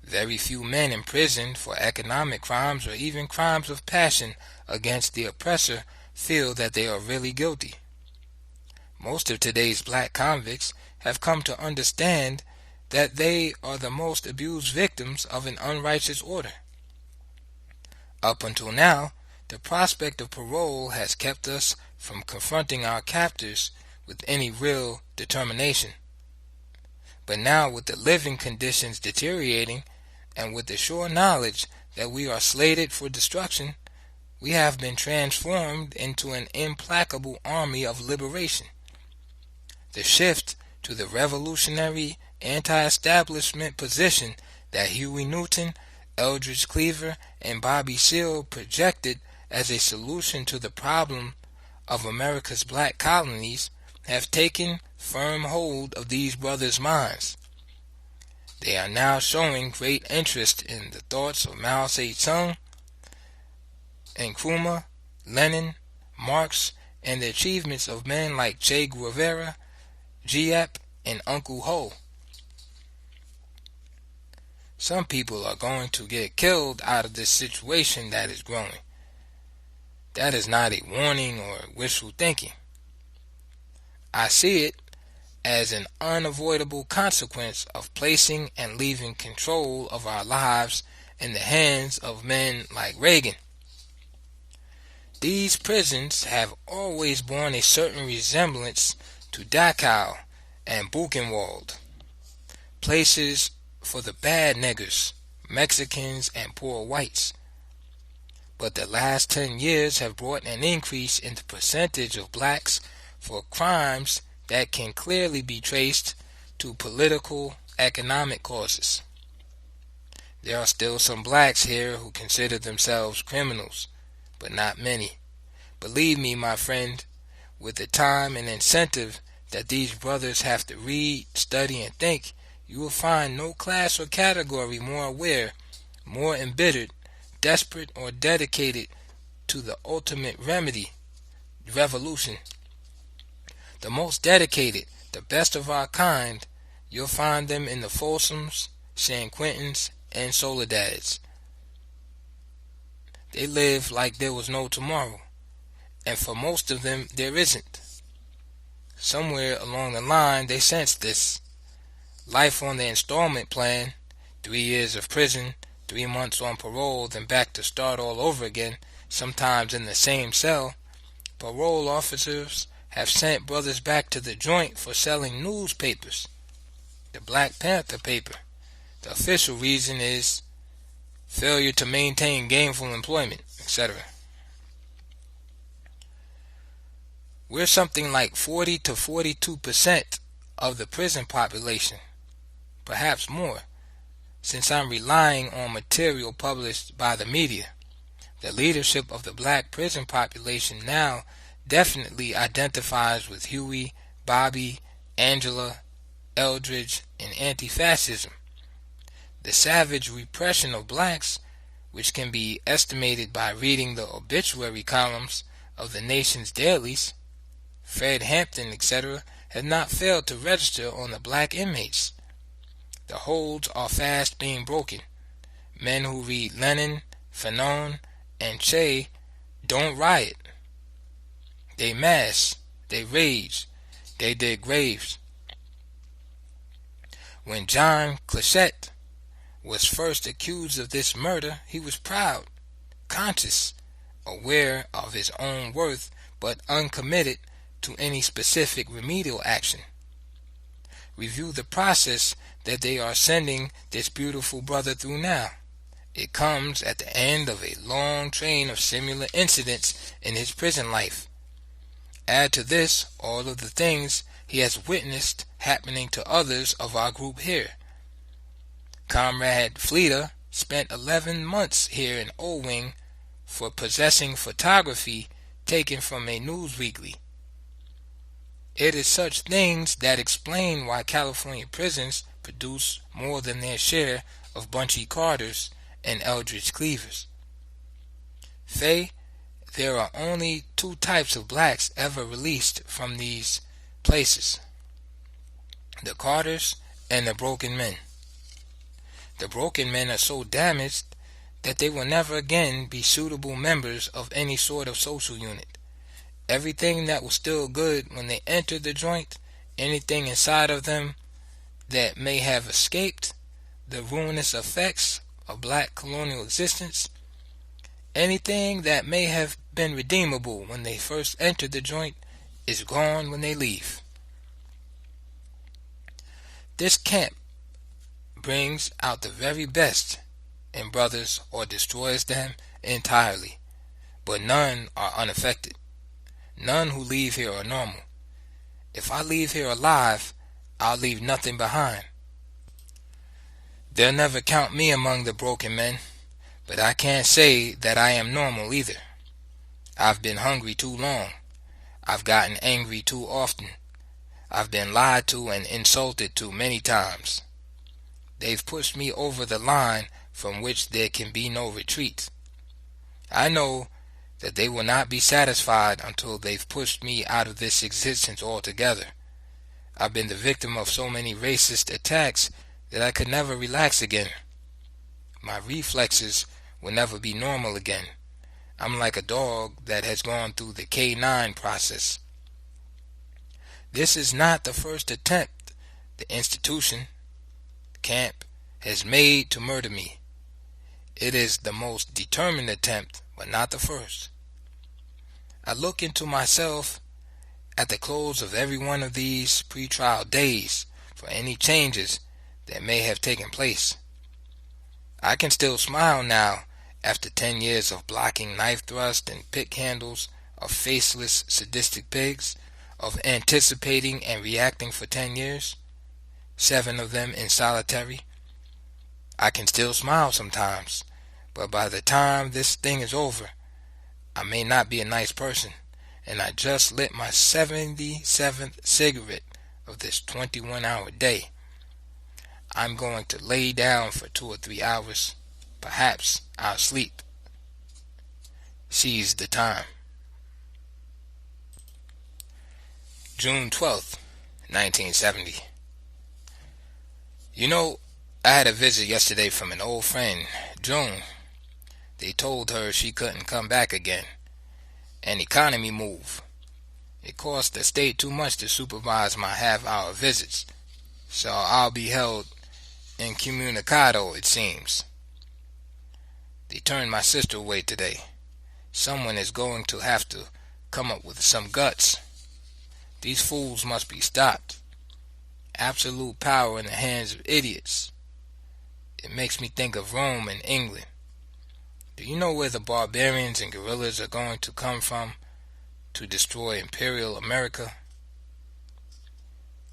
Very few men imprisoned for economic crimes or even crimes of passion against the oppressor feel that they are really guilty. Most of today's black convicts have come to understand that they are the most abused victims of an unrighteous order. Up until now, the prospect of parole has kept us from confronting our captors with any real determination. But now, with the living conditions deteriorating, and with the sure knowledge that we are slated for destruction, we have been transformed into an implacable army of liberation. The shift to the revolutionary anti-establishment position that Huey Newton, Eldridge Cleaver, and Bobby Seale projected as a solution to the problem of America's black colonies have taken firm hold of these brothers' minds. They are now showing great interest in the thoughts of Mao Zedong, Nkrumah, Lenin, Marx, and the achievements of men like Che Guevara, Giap, and Uncle Ho. Some people are going to get killed out of this situation that is growing. That is not a warning or wishful thinking. I see it as an unavoidable consequence of placing and leaving control of our lives in the hands of men like Reagan. These prisons have always borne a certain resemblance to Dachau and Buchenwald, places for the bad niggers, Mexicans, and poor whites. But the last 10 years have brought an increase in the percentage of blacks for crimes that can clearly be traced to political, economic causes. There are still some blacks here who consider themselves criminals, but not many. Believe me, my friend, with the time and incentive that these brothers have to read, study, and think, you will find no class or category more aware, more embittered, desperate, or dedicated to the ultimate remedy, revolution. The most dedicated, the best of our kind, you'll find them in the Folsoms, San Quentins, and Soledads. They live like there was no tomorrow, and for most of them there isn't. Somewhere along the line they sensed this. Life on the installment plan, 3 years of prison, 3 months on parole, then back to start all over again, sometimes in the same cell. Parole officers have sent brothers back to the joint for selling newspapers. The Black Panther paper. The official reason is failure to maintain gainful employment, etc. We're something like 40 to 42% of the prison population, perhaps more, since I'm relying on material published by the media. The leadership of the black prison population now definitely identifies with Huey, Bobby, Angela, Eldridge, and anti-fascism. The savage repression of blacks, which can be estimated by reading the obituary columns of the nation's dailies, Fred Hampton, etc., has not failed to register on the black inmates. The holds are fast being broken. Men who read Lenin, Fanon, and Che don't riot. They mass, they rage, they dig graves. When John Clichette was first accused of this murder, he was proud, conscious, aware of his own worth, but uncommitted to any specific remedial action. Review the process that they are sending this beautiful brother through now. It comes at the end of a long train of similar incidents in his prison life. Add to this all of the things he has witnessed happening to others of our group here. Comrade Fleeta spent 11 months here in O-Wing for possessing photography taken from a news weekly. It is such things that explain why California prisons produce more than their share of Bunchy Carters and Eldridge Cleavers. Faye, there are only two types of blacks ever released from these places: the Carters and the broken men. The broken men are so damaged that they will never again be suitable members of any sort of social unit. Everything that was still good when they entered the joint, anything inside of them that may have escaped the ruinous effects of black colonial existence, anything that may have been redeemable when they first entered the joint, is gone when they leave. This camp brings out the very best in brothers or destroys them entirely, but none are unaffected. None who leave here are normal. If I leave here alive, I'll leave nothing behind. They'll never count me among the broken men, but I can't say that I am normal either. I've been hungry too long. I've gotten angry too often. I've been lied to and insulted too many times. They've pushed me over the line from which there can be no retreat. I know that they will not be satisfied until they've pushed me out of this existence altogether. I've been the victim of so many racist attacks that I could never relax again. My reflexes will never be normal again. I'm like a dog that has gone through the K9 process. This is not the first attempt the institution, the camp, has made to murder me. It is the most determined attempt, but not the first. I look into myself at the close of every one of these pre-trial days for any changes that may have taken place. I can still smile now after 10 years of blocking knife thrusts and pick handles, of faceless sadistic pigs, of anticipating and reacting for 10 years, 7 of them in solitary. I can still smile sometimes, but by the time this thing is over, I may not be a nice person, and I just lit my 77th cigarette of this 21-hour day. I'm going to lay down for 2 or 3 hours. Perhaps I'll sleep. Seize the time. June 12th, 1970. You know, I had a visit yesterday from an old friend, June. They told her she couldn't come back again. An economy move. It cost the state too much to supervise my half-hour visits, so I'll be held incommunicado, it seems. They turned my sister away today. Someone is going to have to come up with some guts. These fools must be stopped. Absolute power in the hands of idiots. It makes me think of Rome and England. Do you know where the barbarians and guerrillas are going to come from to destroy Imperial America?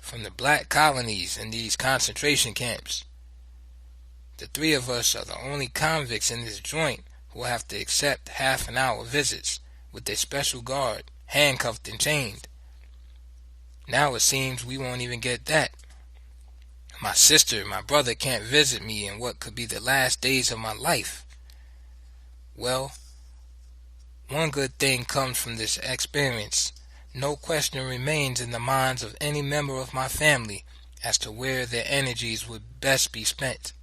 From the black colonies in these concentration camps. The three of us are the only convicts in this joint who will have to accept half-an-hour visits with a special guard, handcuffed and chained. Now it seems we won't even get that. My sister and my brother can't visit me in what could be the last days of my life. Well, one good thing comes from this experience. No question remains in the minds of any member of my family as to where their energies would best be spent.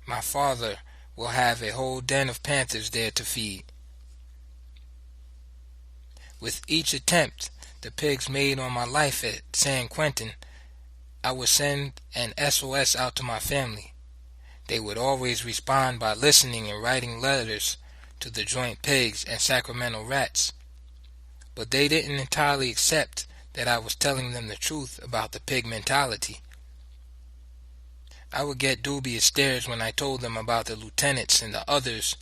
My father will have a whole den of panthers there to feed. With each attempt the pigs made on my life at San Quentin, I would send an SOS out to my family. They would always respond by listening and writing letters to the joint pigs and Sacramento rats. But they didn't entirely accept that I was telling them the truth about the pig mentality. I would get dubious stares when I told them about the lieutenants and the others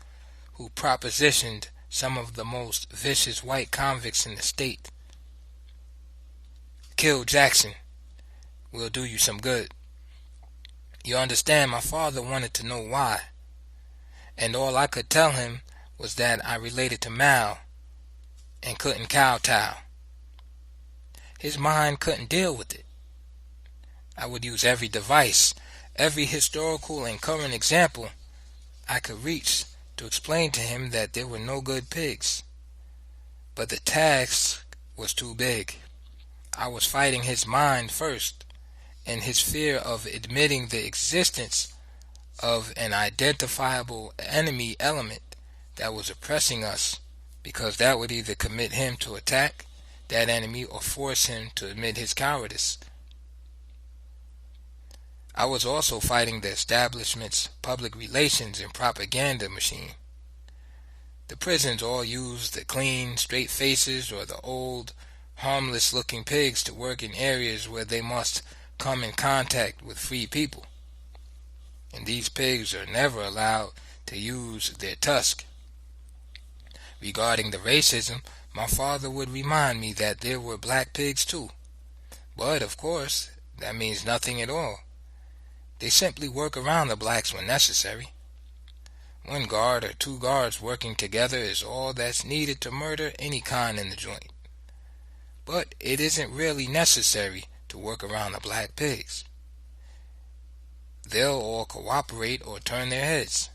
who propositioned some of the most vicious white convicts in the state. Kill Jackson. We'll do you some good. You understand, my father wanted to know why, and all I could tell him was that I related to Mal and couldn't kowtow. His mind couldn't deal with it. I would use every device, every historical and current example I could reach to explain to him that there were no good pigs. But the task was too big. I was fighting his mind first, and his fear of admitting the existence of an identifiable enemy element that was oppressing us, because that would either commit him to attack that enemy or force him to admit his cowardice. I was also fighting the establishment's public relations and propaganda machine. The prisons all use the clean, straight faces or the old, harmless-looking pigs to work in areas where they must come in contact with free people. And these pigs are never allowed to use their tusk. Regarding the racism, my father would remind me that there were black pigs too. But, of course, that means nothing at all. They simply work around the blacks when necessary. One guard or two guards working together is all that's needed to murder any con in the joint. But it isn't really necessary to work around the black pigs. They'll all cooperate or turn their heads.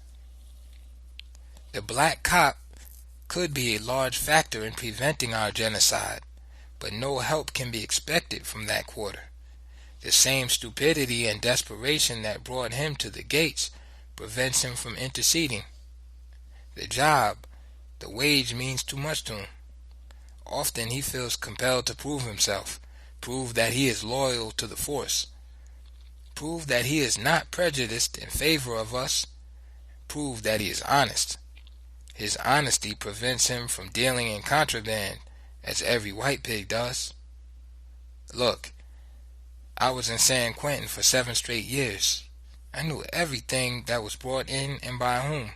The black cop could be a large factor in preventing our genocide, but no help can be expected from that quarter. The same stupidity and desperation that brought him to the gates prevents him from interceding. The job, the wage means too much to him. Often he feels compelled to prove himself, prove that he is loyal to the force, prove that he is not prejudiced in favor of us, prove that he is honest. His honesty prevents him from dealing in contraband, as every white pig does. Look, I was in San Quentin for 7 straight years. I knew everything that was brought in and by whom.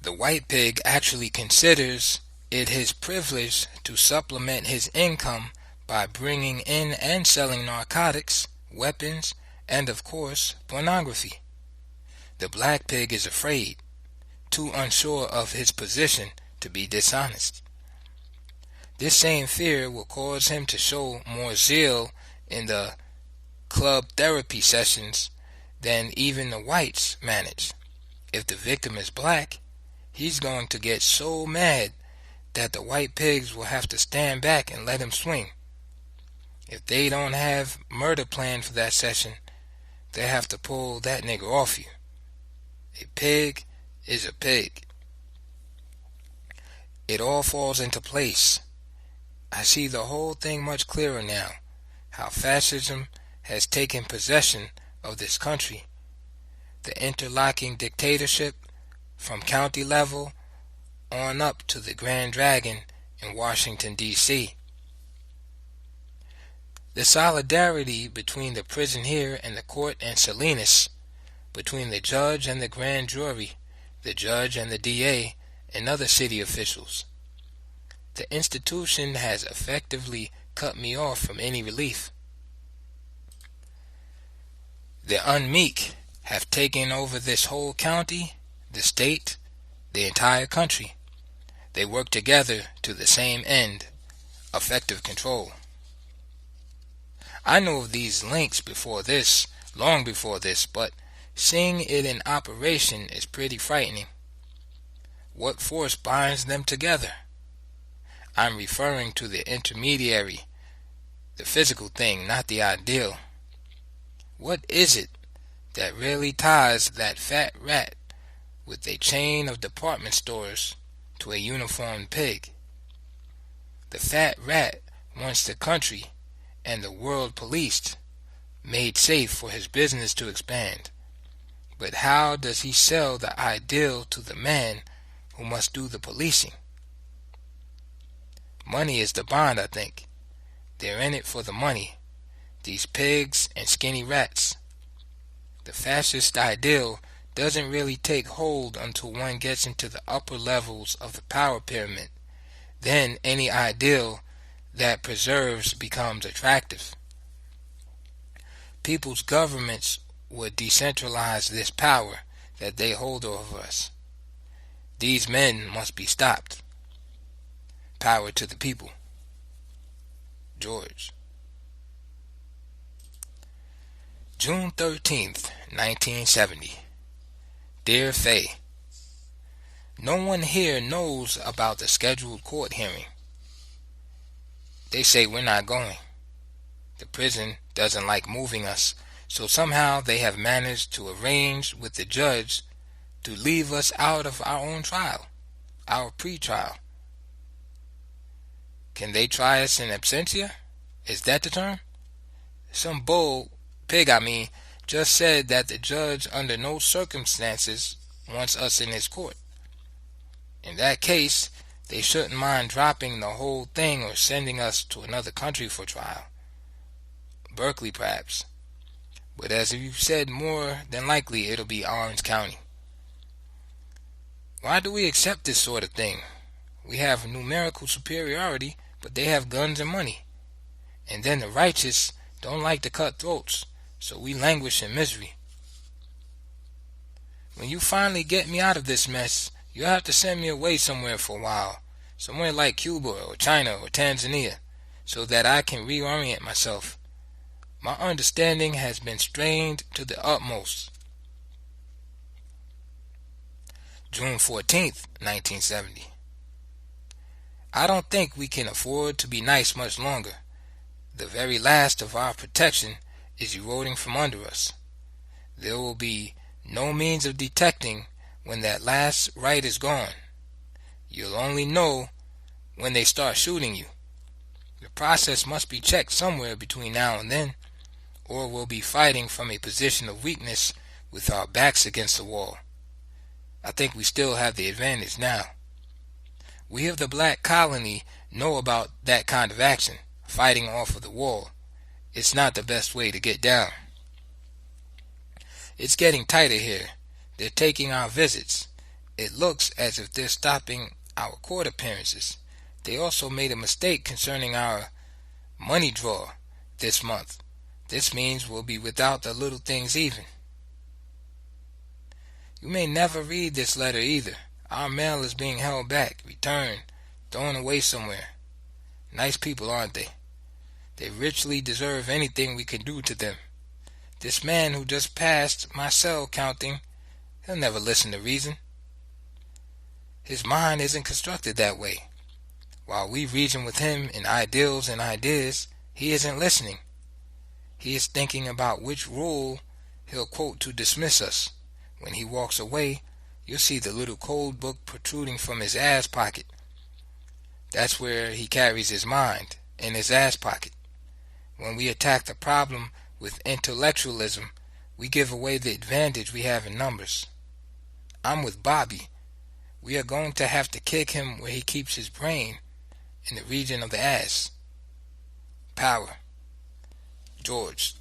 The white pig actually considers it his privilege to supplement his income by bringing in and selling narcotics, weapons, and of course, pornography. The black pig is afraid, too unsure of his position to be dishonest. This same fear will cause him to show more zeal in the club therapy sessions than even the whites manage. If the victim is black, he's going to get so mad that the white pigs will have to stand back and let him swing. If they don't have murder planned for that session, they have to pull that nigger off you. A pig is a pig. It all falls into place. I see the whole thing much clearer now, how fascism has taken possession of this country. The interlocking dictatorship from county level on up to the Grand Dragon in Washington, D.C. The solidarity between the prison here and the court and Salinas between the judge and the grand jury, the judge and the DA, and other city officials. The institution has effectively cut me off from any relief. The unmeek have taken over this whole county, the state, the entire country. They work together to the same end, effective control. I know of these links before this, long before this, but seeing it in operation is pretty frightening. What force binds them together? I'm referring to the intermediary, the physical thing, not the ideal. What is it that really ties that fat rat with a chain of department stores to a uniformed pig? The fat rat wants the country and the world policed, made safe for his business to expand. But how does he sell the ideal to the man who must do the policing? Money is the bond, I think. They're in it for the money, these pigs and skinny rats. The fascist ideal doesn't really take hold until one gets into the upper levels of the power pyramid. Then any ideal that preserves becomes attractive. People's governments would decentralize this power that they hold over us. These men must be stopped. Power to the people. George. June 13th, 1970. Dear Faye, no one here knows about the scheduled court hearing. They say we're not going. The prison doesn't like moving us, so somehow they have managed to arrange with the judge to leave us out of our own trial, our pre-trial. Can they try us in absentia? Is that the term? Some pig just said that the judge under no circumstances wants us in his court. In that case, they shouldn't mind dropping the whole thing or sending us to another country for trial. Berkeley, perhaps. But as you said, more than likely it'll be Orange County. Why do we accept this sort of thing? We have numerical superiority, but they have guns and money. And then the righteous don't like to cut throats, so we languish in misery. When you finally get me out of this mess, you'll have to send me away somewhere for a while, somewhere like Cuba or China or Tanzania, so that I can reorient myself. My understanding has been strained to the utmost. June 14th, 1970. I don't think we can afford to be nice much longer. The very last of our protection is eroding from under us. There will be no means of detecting when that last right is gone. You'll only know when they start shooting you. The process must be checked somewhere between now and then, or we'll be fighting from a position of weakness with our backs against the wall. I think we still have the advantage now. We of the black colony know about that kind of action, fighting off of the wall. It's not the best way to get down. It's getting tighter here. They're taking our visits. It looks as if they're stopping our court appearances. They also made a mistake concerning our money draw this month. This means we'll be without the little things even. You may never read this letter either. Our mail is being held back, returned, thrown away somewhere. Nice people, aren't they? They richly deserve anything we can do to them. This man who just passed my cell counting, he'll never listen to reason. His mind isn't constructed that way. While we reason with him in ideals and ideas, he isn't listening. He is thinking about which rule he'll quote to dismiss us. When he walks away, you'll see the little code book protruding from his ass pocket. That's where he carries his mind, in his ass pocket. When we attack the problem with intellectualism, we give away the advantage we have in numbers. I'm with Bobby. We are going to have to kick him where he keeps his brain, in the region of the ass. Power. George.